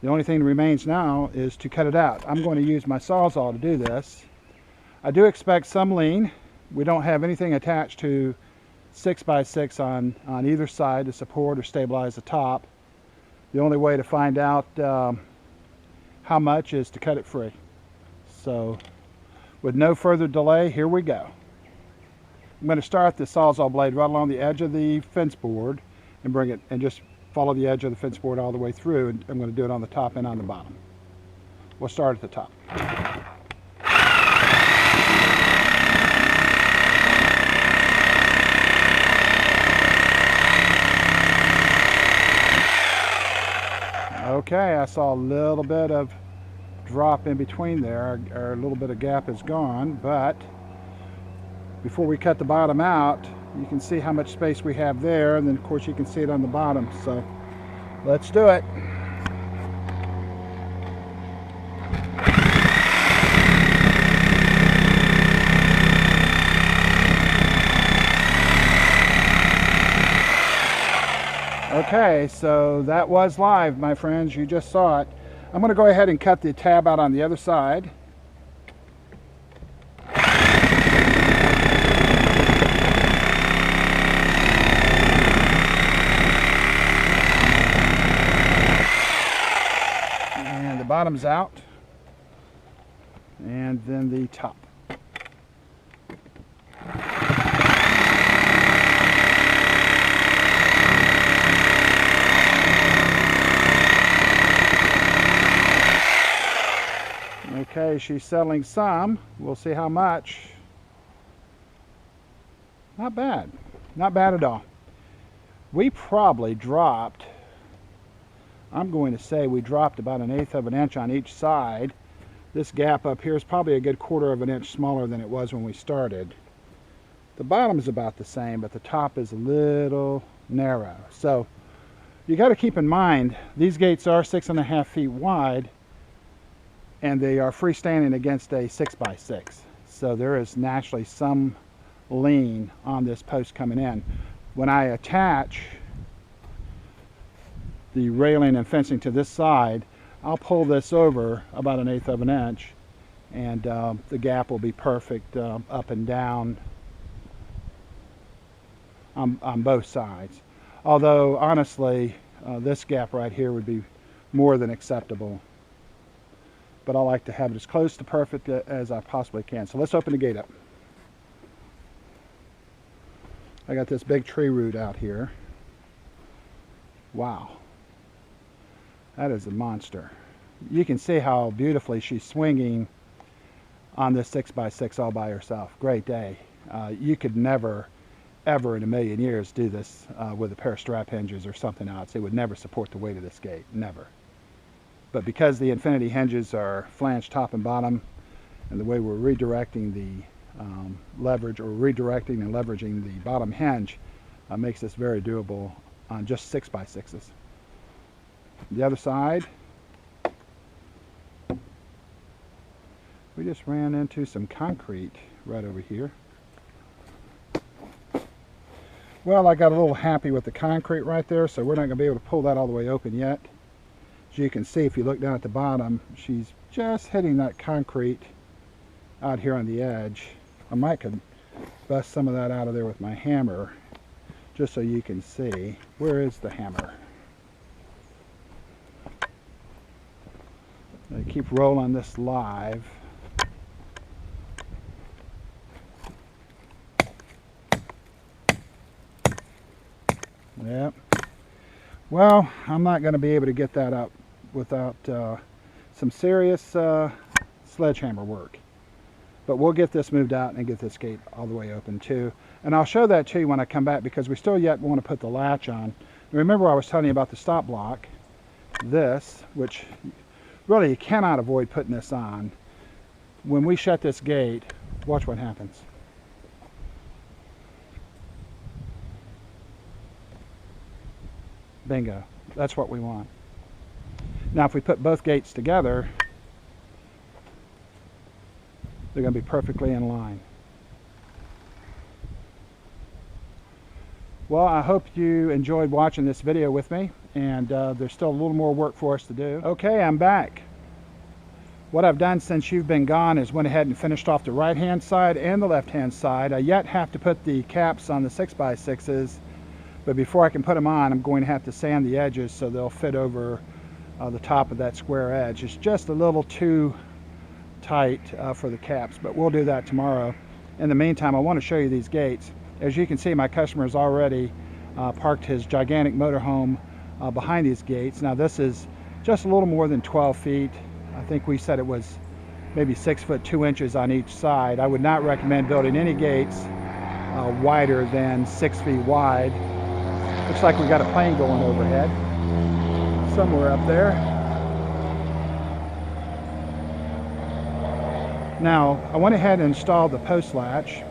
The only thing that remains now is to cut it out. I'm going to use my Sawzall to do this. I do expect some lean. We don't have anything attached to 6x6 on either side to support or stabilize the top. The only way to find out how much is to cut it free. So with no further delay, here we go. I'm going to start the Sawzall blade right along the edge of the fence board and bring it and just follow the edge of the fence board all the way through, and I'm going to do it on the top and on the bottom. We'll start at the top. Okay, I saw a little bit of drop in between there. Our little bit of gap is gone, but before we cut the bottom out, you can see how much space we have there, and then of course you can see it on the bottom. So let's do it. Okay, so that was live, my friends. You just saw it. I'm going to go ahead and cut the tab out on the other side. And the bottom's out. And then the top. Okay, she's settling some. We'll see how much. Not bad. Not bad at all. We probably dropped, I'm going to say we dropped about 1/8 of an inch on each side. This gap up here is probably a good 1/4 of an inch smaller than it was when we started. The bottom is about the same, but the top is a little narrow. So you got to keep in mind, these gates are 6.5 feet wide, and they are freestanding against a 6x6. So there is naturally some lean on this post coming in. When I attach the railing and fencing to this side, I'll pull this over about 1/8 of an inch, and the gap will be perfect up and down on both sides. Although honestly, this gap right here would be more than acceptable. But I like to have it as close to perfect as I possibly can. So let's open the gate up. I got this big tree root out here. Wow. That is a monster. You can see how beautifully she's swinging on this 6x6 all by herself. Great day. You could never, ever in a million years do this with a pair of strap hinges or something else. It would never support the weight of this gate. Never. But because the infinity hinges are flanged top and bottom, and the way we're redirecting the leverage, or redirecting and leveraging the bottom hinge, makes this very doable on just 6x6s. The other side, we just ran into some concrete right over here. Well, I got a little happy with the concrete right there, so we're not going to be able to pull that all the way open yet. As you can see, if you look down at the bottom, she's just hitting that concrete out here on the edge. I might could bust some of that out of there with my hammer, just so you can see. Where is the hammer? I keep rolling this live. Yep. Well, I'm not going to be able to get that up without some serious sledgehammer work. But we'll get this moved out and get this gate all the way open too. And I'll show that to you when I come back, because we still yet want to put the latch on. Remember I was telling you about the stop block. This, which really you cannot avoid putting this on. When we shut this gate, watch what happens. Bingo. That's what we want. Now if we put both gates together, they're going to be perfectly in line. Well, I hope you enjoyed watching this video with me, and there's still a little more work for us to do. Okay, I'm back. What I've done since you've been gone is went ahead and finished off the right hand side and the left hand side. I yet have to put the caps on the 6x6s, but before I can put them on, I'm going to have to sand the edges so they'll fit over the top of that square edge. It's just a little too tight for the caps, but we'll do that tomorrow. In the meantime, I want to show you these gates. As you can see, my customer has already parked his gigantic motorhome behind these gates. Now this is just a little more than 12 feet. I think we said it was maybe 6 foot 2 inches on each side. I would not recommend building any gates wider than 6 feet wide. Looks like we got a plane going overhead somewhere up there. Now I went ahead and installed the post latch.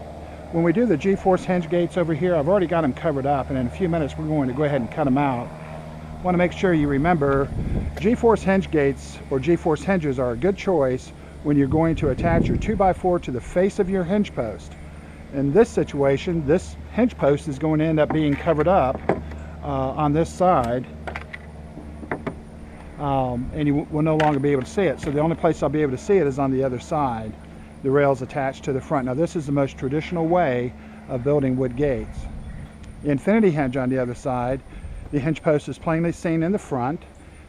When we do the GForce hinge gates over here, I've already got them covered up, and in a few minutes we're going to go ahead and cut them out. I want to make sure you remember GForce hinge gates or GForce hinges are a good choice when you're going to attach your 2x4 to the face of your hinge post. In this situation, this hinge post is going to end up being covered up on this side, and you will no longer be able to see it. So the only place I'll be able to see it is on the other side. The rails attached to the front. Now this is the most traditional way of building wood gates. The infinity hinge on the other side, the hinge post is plainly seen in the front,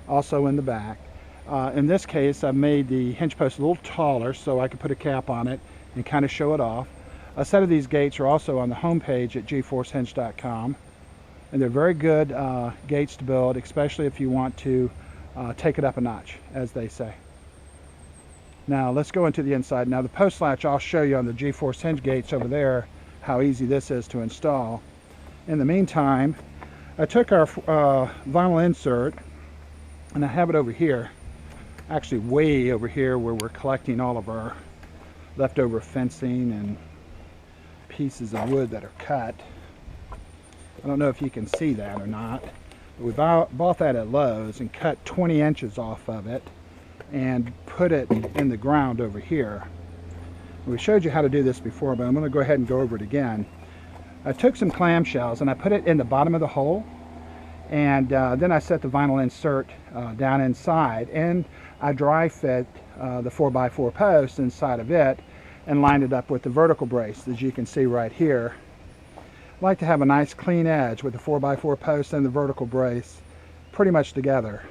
also in the back. In this case, I've made the hinge post a little taller so I can put a cap on it and kind of show it off. A set of these gates are also on the home page at gforcehinge.com, and they're very good gates to build, especially if you want to take it up a notch, as they say. Now let's go into the inside. Now the post latch, I'll show you on the GForce hinge gates over there how easy this is to install. In the meantime, I took our vinyl insert, and I have it over here, actually way over here where we're collecting all of our leftover fencing and pieces of wood that are cut. I don't know if you can see that or not, but we bought that at Lowe's and cut 20 inches off of it and put it in the ground over here. We showed you how to do this before, but I'm going to go ahead and go over it again. I took some clamshells and I put it in the bottom of the hole, and then I set the vinyl insert down inside, and I dry fit the 4x4 post inside of it and lined it up with the vertical brace, as you can see right here. I like to have a nice clean edge with the 4x4 post and the vertical brace pretty much together.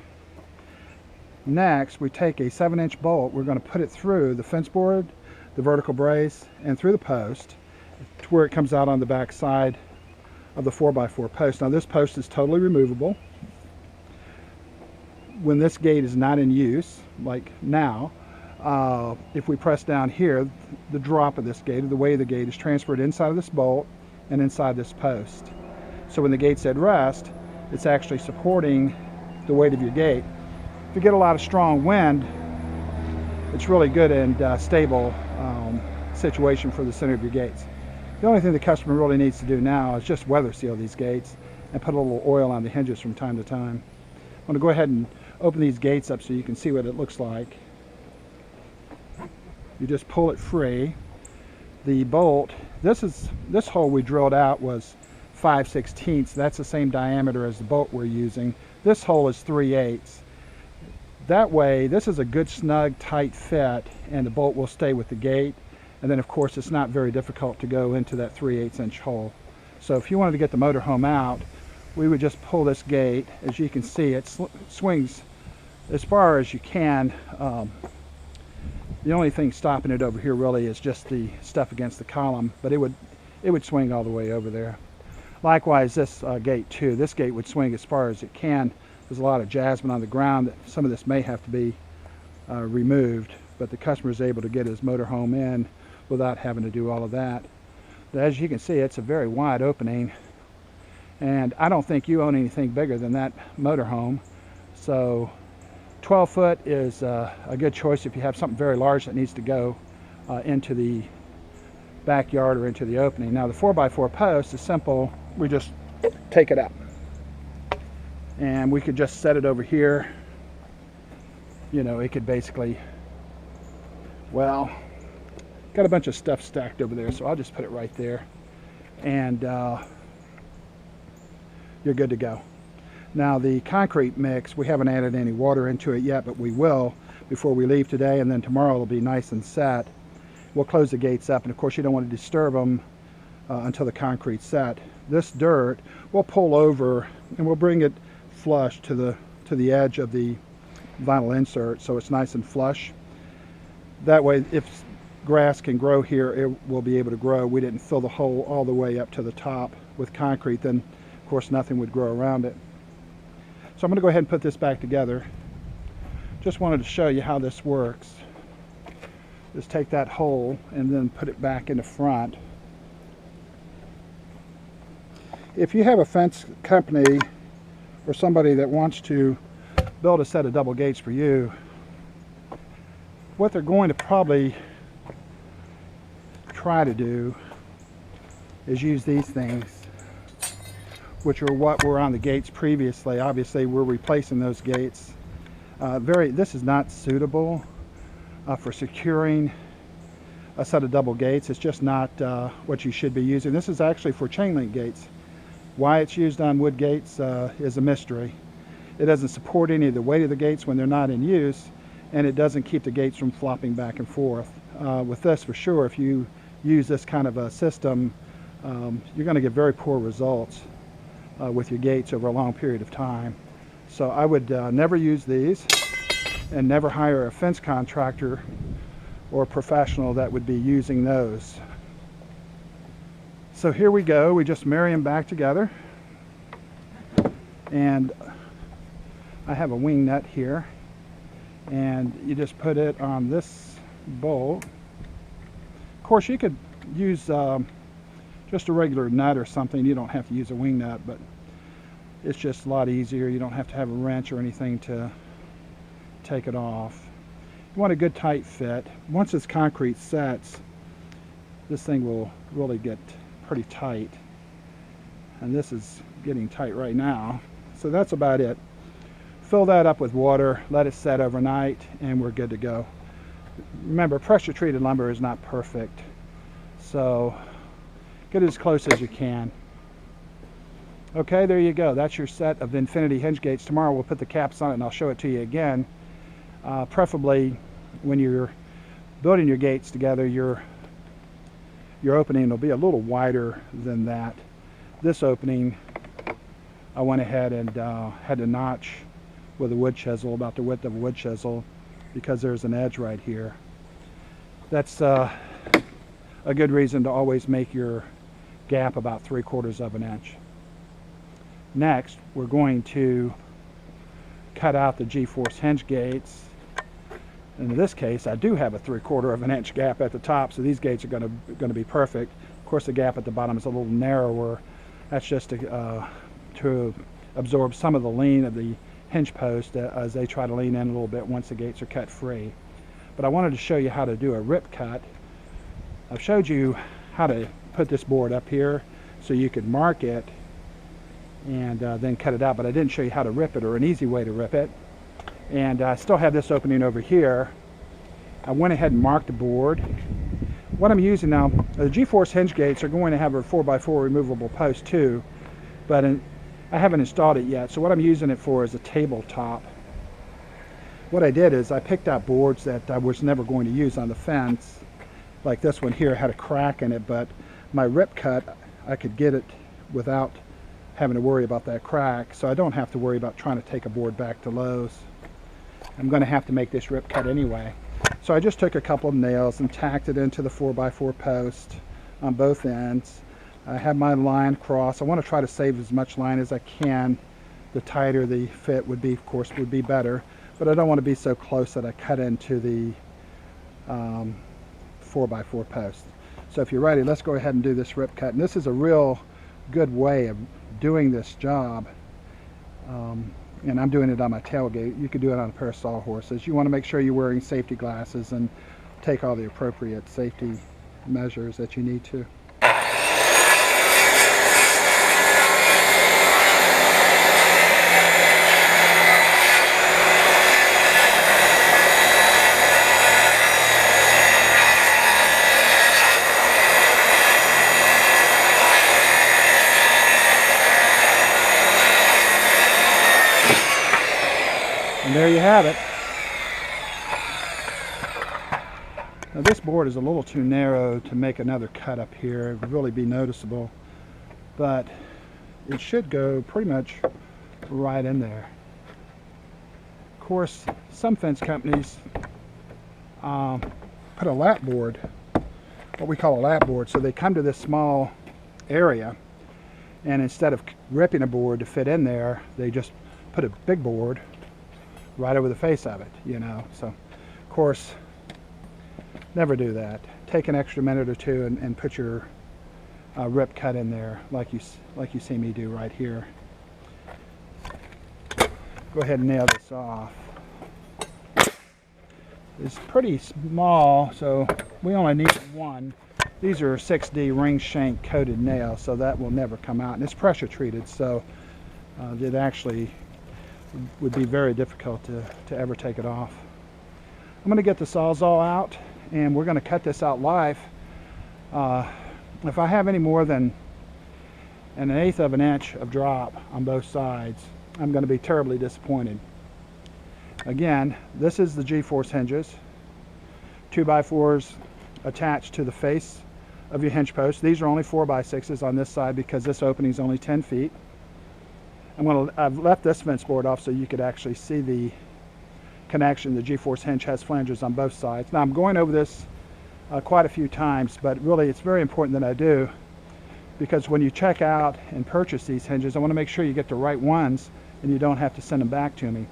Next, we take a 7-inch bolt. We're going to put it through the fence board, the vertical brace, and through the post to where it comes out on the back side of the 4x4 post. Now this post is totally removable. When this gate is not in use, like now, if we press down here, the drop of this gate, or the way the gate is transferred inside of this bolt and inside this post. So when the gate's at rest, it's actually supporting the weight of your gate. If you get a lot of strong wind, it's really good and stable situation for the center of your gates. The only thing the customer really needs to do now is just weather seal these gates and put a little oil on the hinges from time to time. I'm going to go ahead and open these gates up so you can see what it looks like. You just pull it free. The bolt, this hole we drilled out was 5/16. That's the same diameter as the bolt we're using. This hole is 3/8. That way, this is a good snug tight fit, and the bolt will stay with the gate. And then of course it's not very difficult to go into that 3/8 inch hole. So if you wanted to get the motorhome out, we would just pull this gate. As you can see, it swings as far as you can. The only thing stopping it over here really is just the stuff against the column, but it would swing all the way over there. Likewise, this gate too. This gate would swing as far as it can. There's a lot of jasmine on the ground. Some of this may have to be removed, but the customer is able to get his motorhome in without having to do all of that. But as you can see, it's a very wide opening, and I don't think you own anything bigger than that motorhome. So 12 foot is a good choice if you have something very large that needs to go into the backyard or into the opening. Now the 4x4 post is simple. We just take it up. and we could just set it over here. You know, it could basically, well, got a bunch of stuff stacked over there, so I'll just put it right there, and you're good to go. Now the concrete mix, we haven't added any water into it yet, but we will before we leave today, and then tomorrow it'll be nice and set. We'll close the gates up, and of course you don't want to disturb them until the concrete's set. This dirt we'll pull over and we'll bring it flush to the edge of the vinyl insert, so it's nice and flush. That way, if grass can grow here, it will be able to grow. We didn't fill the hole all the way up to the top with concrete, then of course nothing would grow around it. So I'm going to go ahead and put this back together. Just wanted to show you how this works. Just take that hole and then put it back in the front. If you have a fence company or somebody that wants to build a set of double gates for you, what they're going to probably try to do is use these things, which are what were on the gates previously. Obviously we're replacing those gates. This is not suitable for securing a set of double gates. It's just not what you should be using. This is actually for chain link gates. Why it's used on wood gates is a mystery. It doesn't support any of the weight of the gates when they're not in use, and it doesn't keep the gates from flopping back and forth. With this, for sure, if you use this kind of a system, you're going to get very poor results with your gates over a long period of time. So I would never use these, and never hire a fence contractor or a professional that would be using those. So here we go. We just marry them back together, and I have a wing nut here, and you just put it on this bolt. Of course you could use just a regular nut or something. You don't have to use a wing nut, but it's just a lot easier. You don't have to have a wrench or anything to take it off. You want a good tight fit. Once this concrete sets, this thing will really get pretty tight, and this is getting tight right now. So that's about it. Fill that up with water, let it set overnight, and we're good to go. Remember, pressure treated lumber is not perfect, so get as close as you can. Okay, there you go. That's your set of Infinity hinge gates. Tomorrow we'll put the caps on it and I'll show it to you again. Preferably when you're building your gates together, your opening will be a little wider than that. This opening, I went ahead and had to notch with a wood chisel, about the width of a wood chisel, because there's an edge right here. That's a good reason to always make your gap about 3/4 of an inch. Next, we're going to cut out the GForce hinge gates. In this case, I do have a 3/4 of an inch gap at the top, so these gates are going to be perfect. Of course, the gap at the bottom is a little narrower. That's just to absorb some of the lean of the hinge post as they try to lean in a little bit once the gates are cut free. But I wanted to show you how to do a rip cut. I've showed you how to put this board up here so you could mark it and then cut it out, but I didn't show you how to rip it, or an easy way to rip it. And I still have this opening over here. I went ahead and marked the board. What I'm using now, the GForce hinge gates are going to have a 4x4 removable post too, but I haven't installed it yet, so what I'm using it for is a tabletop. What I did is I picked out boards that I was never going to use on the fence. Like this one here had a crack in it, but my rip cut, I could get it without having to worry about that crack, so I don't have to worry about trying to take a board back to Lowe's. I'm going to have to make this rip cut anyway. So I just took a couple of nails and tacked it into the 4x4 post on both ends. I have my line across. I want to try to save as much line as I can. The tighter the fit would be, of course, would be better, but I don't want to be so close that I cut into the 4x4 post. So if you're ready, let's go ahead and do this rip cut. And this is a real good way of doing this job. And I'm doing it on my tailgate. You could do it on a pair of sawhorses. You want to make sure you're wearing safety glasses and take all the appropriate safety measures that you need to. And there you have it. Now this board is a little too narrow to make another cut up here. It would really be noticeable, but it should go pretty much right in there. Of course, some fence companies put a lap board, what we call a lap board, so they come to this small area, and instead of ripping a board to fit in there, they just put a big board right over the face of it, you know. So of course, never do that. Take an extra minute or two and put your rip cut in there like you see me do right here. Go ahead and nail this off. It's pretty small, so we only need one. These are 6D ring shank coated nails, so that will never come out, and it's pressure treated, so it actually would be very difficult to ever take it off. I'm going to get the Sawzall out, and we're going to cut this out live. If I have any more than 1/8 of an inch of drop on both sides, I'm going to be terribly disappointed. Again, this is the GForce hinges, 2x4s attached to the face of your hinge post. These are only 4x6s on this side because this opening is only 10 feet. I've left this fence board off so you could actually see the connection. The GForce hinge has flanges on both sides. Now I'm going over this quite a few times, but really it's very important that I do, because when you check out and purchase these hinges, I want to make sure you get the right ones and you don't have to send them back to me.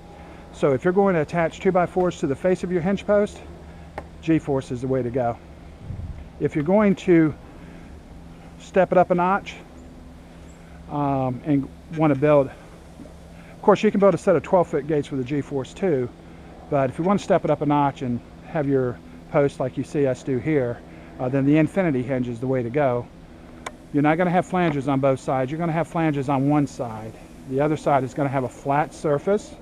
So if you're going to attach 2x4s to the face of your hinge post, GForce is the way to go. If you're going to step it up a notch and want to build, of course you can build a set of 12-foot gates with a GForce too, but if you want to step it up a notch and have your post like you see us do here, then the infinity hinge is the way to go. You're not going to have flanges on both sides. You're going to have flanges on one side. The other side is going to have a flat surface,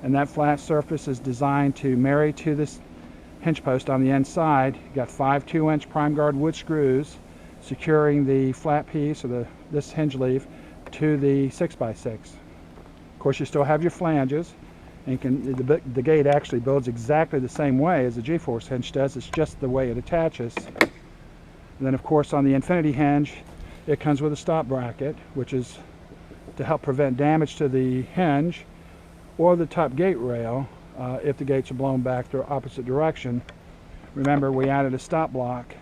and that flat surface is designed to marry to this hinge post on the inside. You've got 5 2-inch prime guard wood screws securing the flat piece, or this hinge leaf, to the 6x6. Of course, you still have your flanges, and the gate actually builds exactly the same way as the GForce hinge does. It's just the way it attaches. And then, of course, on the infinity hinge, it comes with a stop bracket, which is to help prevent damage to the hinge or the top gate rail if the gates are blown back the opposite direction. Remember, we added a stop block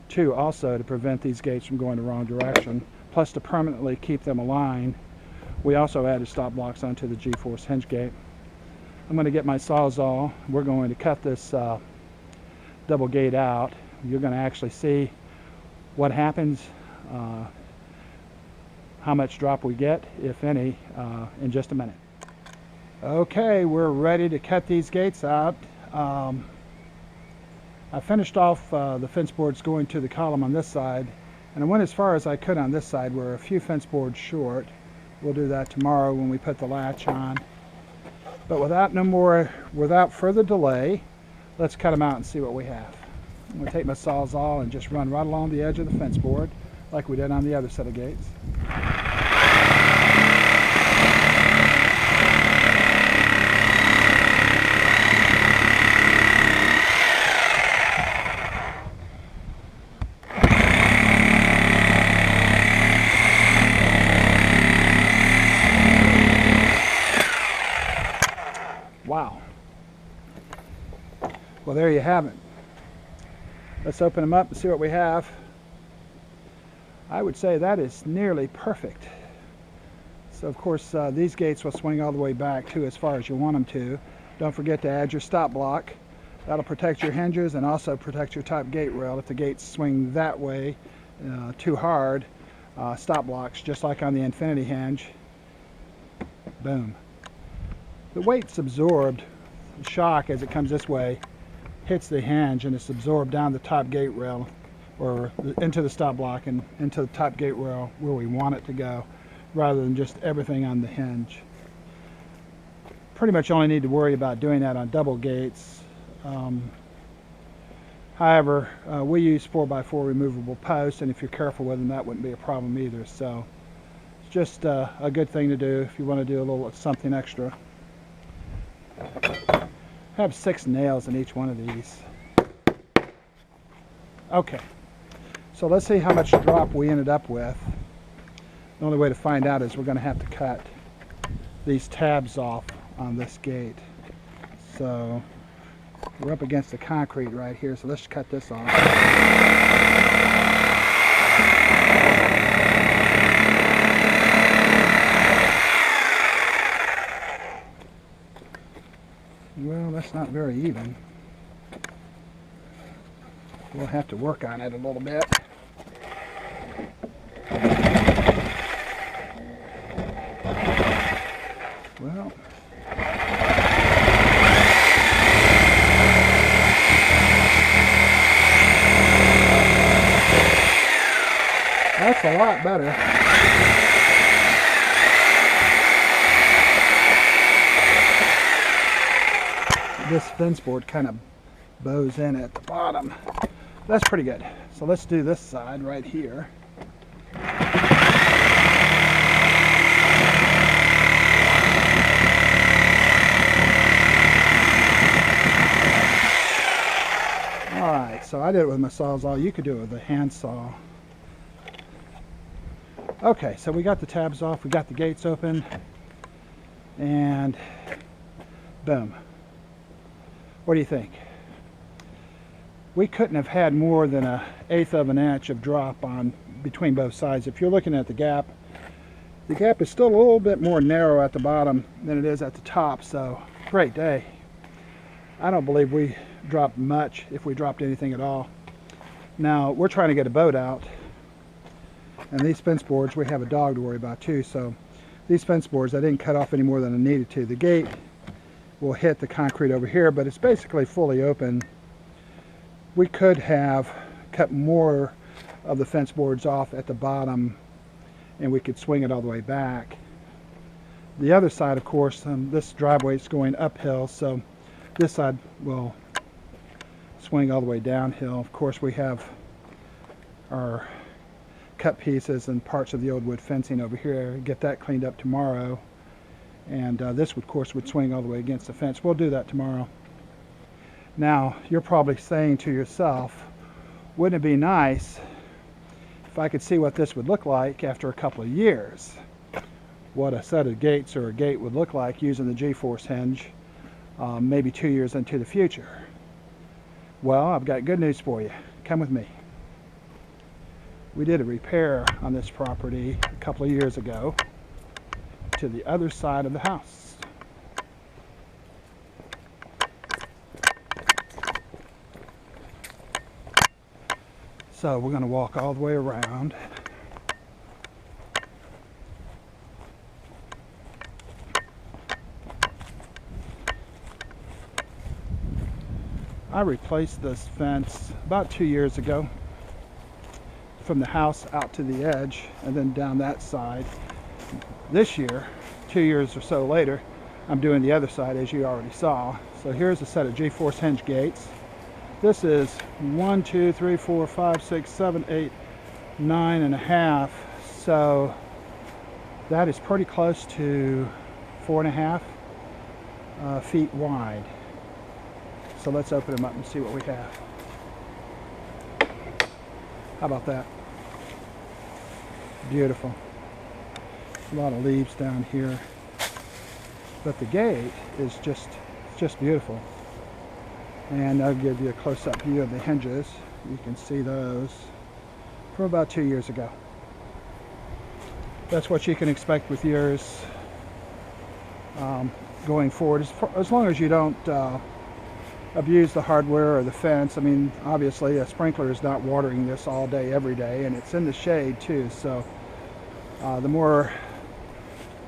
too, also to prevent these gates from going the wrong direction, plus to permanently keep them aligned. We also added stop blocks onto the GForce hinge gate. I'm going to get my Sawzall. We're going to cut this double gate out. You're going to actually see what happens, how much drop we get, if any, in just a minute. Okay, we're ready to cut these gates out. I finished off the fence boards going to the column on this side, and I went as far as I could on this side. We're a few fence boards short. We'll do that tomorrow when we put the latch on. But without further delay, let's cut them out and see what we have. I'm going to take my Sawzall and just run right along the edge of the fence board like we did on the other set of gates. Wow. Well, there you have it. Let's open them up and see what we have. I would say that is nearly perfect. So of course these gates will swing all the way back too, as far as you want them to. Don't forget to add your stop block. That'll protect your hinges and also protect your top gate rail. If the gates swing that way too hard, stop blocks, just like on the infinity hinge. Boom. The weight's absorbed. The shock as it comes this way hits the hinge, and it's absorbed down the top gate rail, or into the stop block and into the top gate rail where we want it to go, rather than just everything on the hinge. Pretty much only need to worry about doing that on double gates. However, we use 4x4 removable posts, and if you're careful with them, that wouldn't be a problem either. So it's just a good thing to do if you want to do a little something extra. I have 6 nails in each one of these. Okay, so let's see how much drop we ended up with. The only way to find out is we're going to have to cut these tabs off on this gate. So we're up against the concrete right here, so let's cut this off. Well, that's not very even. We'll have to work on it a little bit. Well, that's a lot better. This fence board kind of bows in at the bottom. That's pretty good. So let's do this side right here. Alright, so I did it with my Sawzall. You could do it with a handsaw. Okay, so we got the tabs off, we got the gates open, and boom. What do you think? We couldn't have had more than 1/8 of an inch of drop on between both sides. If you're looking at the gap is still a little bit more narrow at the bottom than it is at the top, so great day. I don't believe we dropped much, if we dropped anything at all. Now, we're trying to get a boat out, and these fence boards, we have a dog to worry about too, so these fence boards, I didn't cut off any more than I needed to. The gate will hit the concrete over here, but it's basically fully open. We could have cut more of the fence boards off at the bottom, and we could swing it all the way back. The other side, of course, this driveway is going uphill, so this side will swing all the way downhill. Of course, we have our cut pieces and parts of the old wood fencing over here. Get that cleaned up tomorrow, and this, of course, would swing all the way against the fence. We'll do that tomorrow. Now, you're probably saying to yourself, wouldn't it be nice if I could see what this would look like after a couple of years? What a set of gates or a gate would look like using the GForce hinge, maybe 2 years into the future. Well, I've got good news for you. Come with me. We did a repair on this property a couple of years ago to the other side of the house. So we're going to walk all the way around. I replaced this fence about 2 years ago from the house out to the edge and then down that side. This year, 2 years or so later, I'm doing the other side, as you already saw. So here's a set of GForce hinge gates. This is 1, 2, 3, 4, 5, 6, 7, 8, 9.5. So that is pretty close to 4.5 feet wide. So let's open them up and see what we have. How about that? Beautiful. A lot of leaves down here. But the gate is just beautiful. And I'll give you a close-up view of the hinges. You can see those from about 2 years ago. That's what you can expect with yours going forward, as long as you don't abuse the hardware or the fence. I mean, obviously a sprinkler is not watering this all day every day, and it's in the shade too, so the more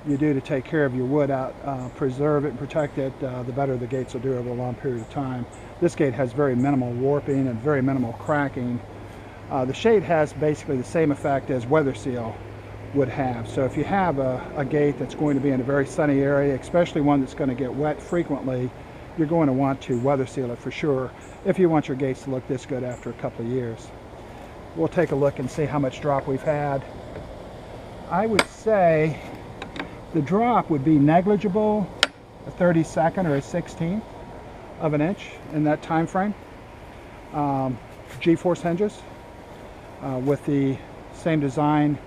you do to take care of your wood out, preserve it and protect it, the better the gates will do over a long period of time. This gate has very minimal warping and very minimal cracking. The shade has basically the same effect as weather seal would have. So if you have a gate that's going to be in a very sunny area, especially one that's going to get wet frequently, you're going to want to weather seal it for sure if you want your gates to look this good after a couple of years. We'll take a look and see how much drop we've had. I would say the drop would be negligible a 32nd or a 16th of an inch in that time frame. GForce hinges with the same design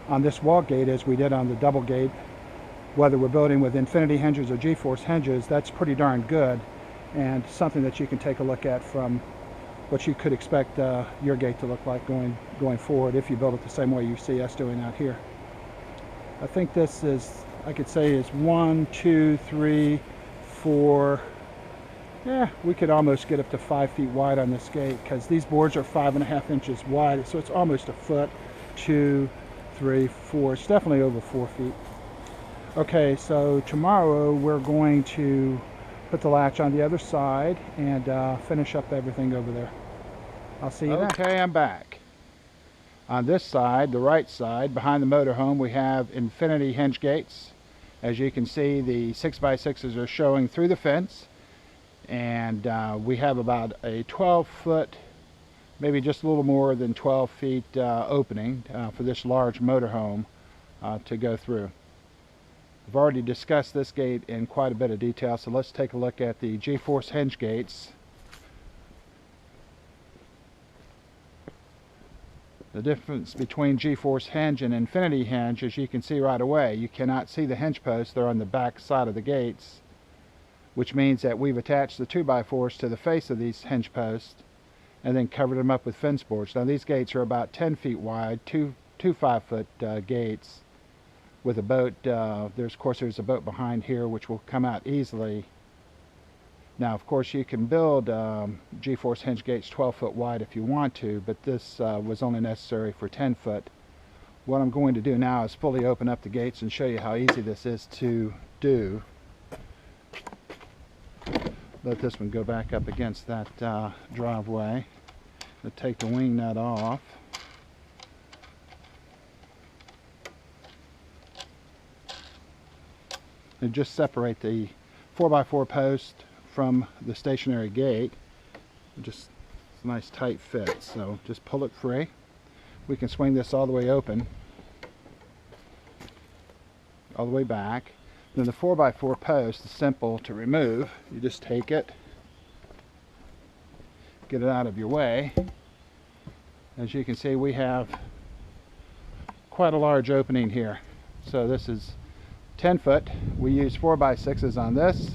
on this wall gate as we did on the double gate. Whether we're building with infinity hinges or GForce hinges, that's pretty darn good, and something that you can take a look at from what you could expect your gate to look like going forward if you build it the same way you see us doing out here. I think this is, I could say, is 1, 2, 3, 4. Yeah, we could almost get up to 5 feet wide on this gate because these boards are 5.5 inches wide, so it's almost a foot. 2, 3, 4. It's definitely over 4 feet. Okay, so tomorrow we're going to put the latch on the other side and finish up everything over there. I'll see you then. Okay, I'm back. On this side, the right side, behind the motorhome, we have infinity hinge gates. As you can see, the 6x6s are showing through the fence, and we have about a 12-foot, maybe just a little more than 12 feet opening for this large motorhome to go through. I've already discussed this gate in quite a bit of detail, so let's take a look at the GForce hinge gates. The difference between GForce hinge and infinity hinge, as you can see right away, you cannot see the hinge posts. They're on the back side of the gates, which means that we've attached the 2x4s to the face of these hinge posts and then covered them up with fence boards. Now these gates are about 10 feet wide, two 5-foot gates with a boat. Of course there's a boat behind here which will come out easily. Now of course you can build GForce hinge gates 12 foot wide if you want to, but this was only necessary for 10 foot. What I'm going to do now is fully open up the gates and show you how easy this is to do. Let this one go back up against that driveway. I'll take the wing nut off. And just separate the 4x4 post from the stationary gate. Just a nice tight fit, so just pull it free. We can swing this all the way open, all the way back. Then the 4x4 post is simple to remove. You just take it, get it out of your way. As you can see, we have quite a large opening here. So this is 10 foot. We use 4x6s on this.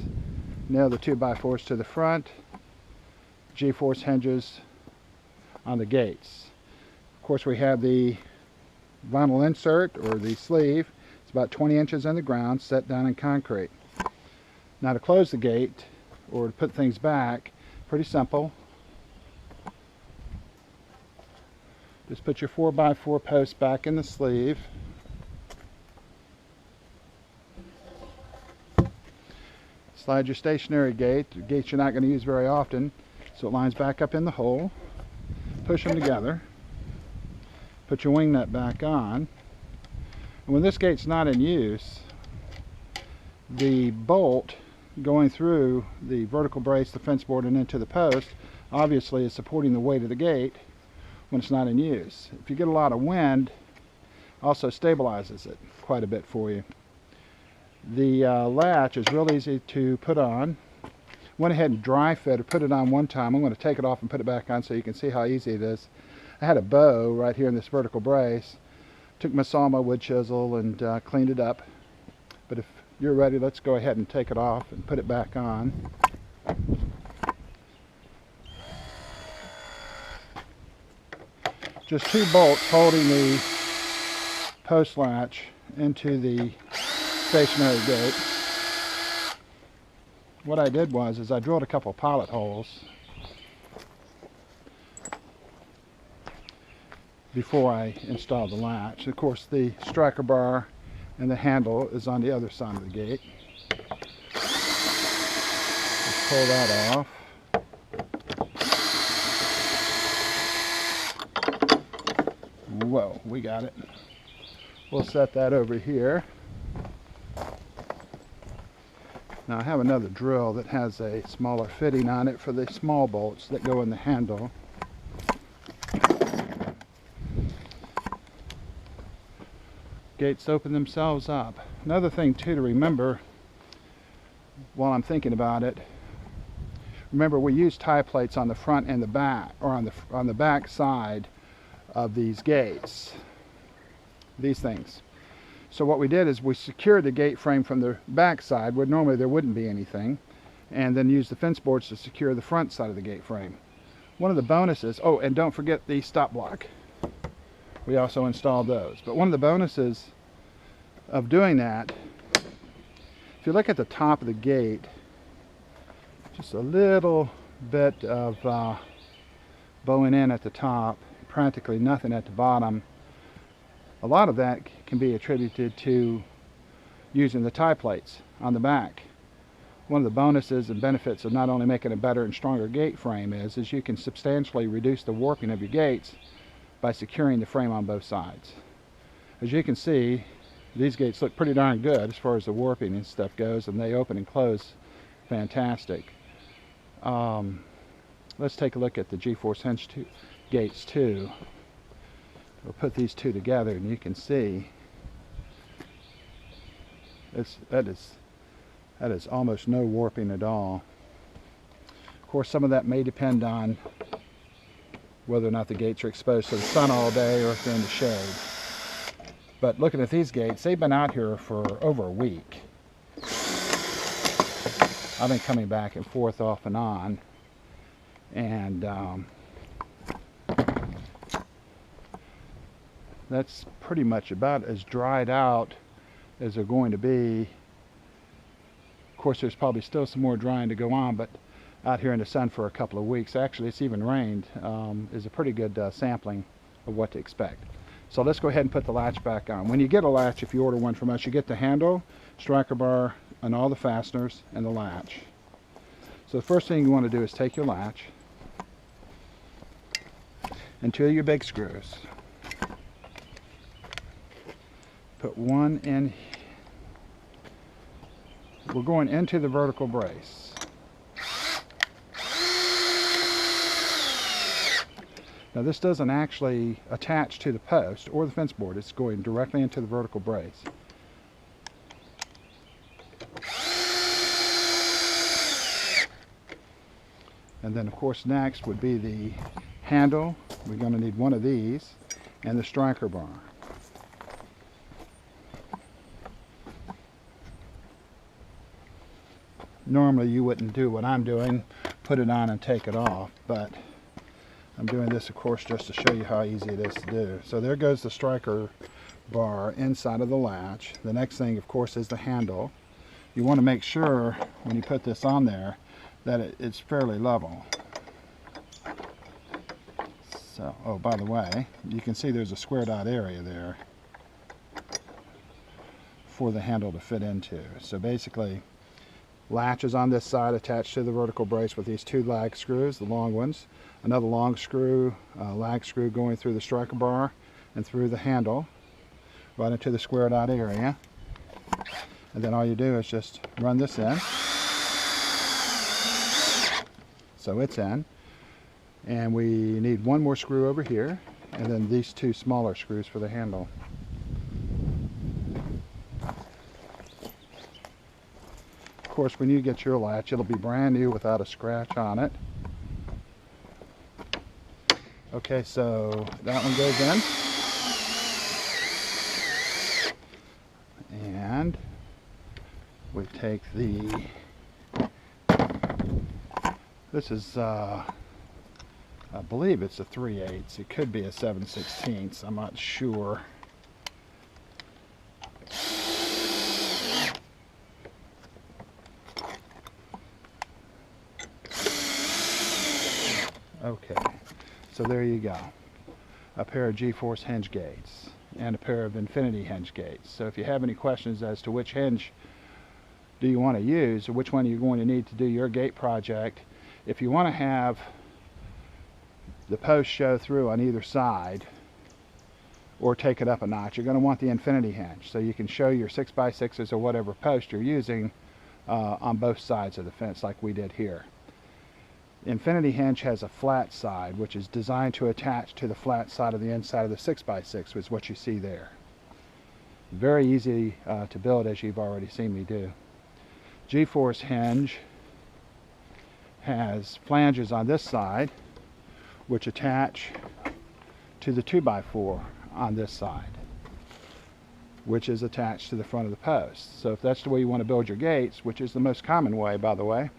Nail the 2x4s to the front. GForce hinges on the gates. Of course, we have the vinyl insert or the sleeve. It's about 20 inches in the ground, set down in concrete. Now to close the gate or to put things back, pretty simple. Just put your 4x4 post back in the sleeve. Slide your stationary gate, gates you're not going to use very often, so it lines back up in the hole. Push them together. Put your wing nut back on. And when this gate's not in use, the bolt going through the vertical brace, the fence board, and into the post obviously is supporting the weight of the gate when it's not in use. If you get a lot of wind, also stabilizes it quite a bit for you. The latch is real easy to put on. Went ahead and dry fit or put it on one time. I'm going to take it off and put it back on so you can see how easy it is. I had a bow right here in this vertical brace. Took my saw, my wood chisel, and cleaned it up. But if you're ready, let's go ahead and take it off and put it back on. Just 2 bolts holding the post latch into the stationary gate. What I did was I drilled a couple pilot holes before I installed the latch. Of course, the striker bar and the handle is on the other side of the gate. Just pull that off. Whoa, we got it. We'll set that over here. Now I have another drill that has a smaller fitting on it for the small bolts that go in the handle. Gates open themselves up. Another thing too to remember, while I'm thinking about it, remember we use tie plates on the front and the back, or on the back side of these gates, these things. So what we did is we secured the gate frame from the back side, where normally there wouldn't be anything, and then used the fence boards to secure the front side of the gate frame. One of the bonuses, oh, and don't forget the stop block. We also installed those. But one of the bonuses of doing that, if you look at the top of the gate, just a little bit of bowing in at the top, practically nothing at the bottom. A lot of that can be attributed to using the tie plates on the back. One of the bonuses and benefits of not only making a better and stronger gate frame is you can substantially reduce the warping of your gates by securing the frame on both sides. As you can see, these gates look pretty darn good as far as the warping and stuff goes, and they open and close fantastic. Let's take a look at the GForce hinge gates too. We'll put these two together and you can see that is almost no warping at all. Of course, some of that may depend on whether or not the gates are exposed to the sun all day or if they're in the shade. But looking at these gates, they've been out here for over a week. I've been coming back and forth off and on, and that's pretty much about as dried out as they're going to be. Of course, there's probably still some more drying to go on, but out here in the sun for a couple of weeks, actually it's even rained, is a pretty good sampling of what to expect. So let's go ahead and put the latch back on. When you get a latch, if you order one from us, you get the handle, striker bar, and all the fasteners, and the latch. So the first thing you want to do is take your latch and two of your big screws. Put one in. We're going into the vertical brace. Now this doesn't actually attach to the post or the fence board. It's going directly into the vertical brace. And then of course next would be the handle. We're going to need one of these, and the striker bar. Normally you wouldn't do what I'm doing, put it on and take it off, but I'm doing this of course just to show you how easy it is to do. So there goes the striker bar inside of the latch. The next thing of course is the handle. You want to make sure when you put this on there that it's fairly level. So, oh, by the way, you can see there's a squared out area there for the handle to fit into. So basically, latch is on this side attached to the vertical brace with these two lag screws, the long ones. Another long screw, lag screw going through the striker bar and through the handle, right into the squared out area. And then all you do is just run this in. So it's in. And we need one more screw over here, and then these two smaller screws for the handle. Of course, when you get your latch, it'll be brand new without a scratch on it. Okay, so that one goes in. And we take the, this is, I believe it's a 3/8. It could be a 7/16. I'm not sure. Okay, so there you go. A pair of GForce hinge gates and a pair of infinity hinge gates. So if you have any questions as to which hinge do you want to use, or which one you're going to need to do your gate project, if you want to have the post show through on either side or take it up a notch, you're going to want the infinity hinge so you can show your 6x6s or whatever post you're using on both sides of the fence like we did here. Infinity hinge has a flat side which is designed to attach to the flat side of the inside of the 6x6, which is what you see there. Very easy to build, as you've already seen me do. GForce hinge has flanges on this side which attach to the 2x4 on this side, which is attached to the front of the post. So if that's the way you want to build your gates, which is the most common way, by the way,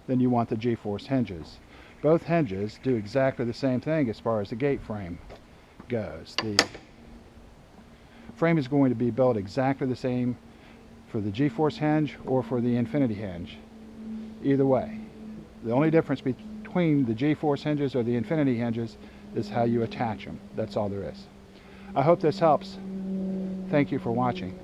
then you want the GForce hinges. Both hinges do exactly the same thing as far as the gate frame goes. The frame is going to be built exactly the same for the GForce hinge or for the Infinity hinge. Either way. The only difference between the GForce hinges or the Infinity hinges is how you attach them. That's all there is. I hope this helps. Thank you for watching.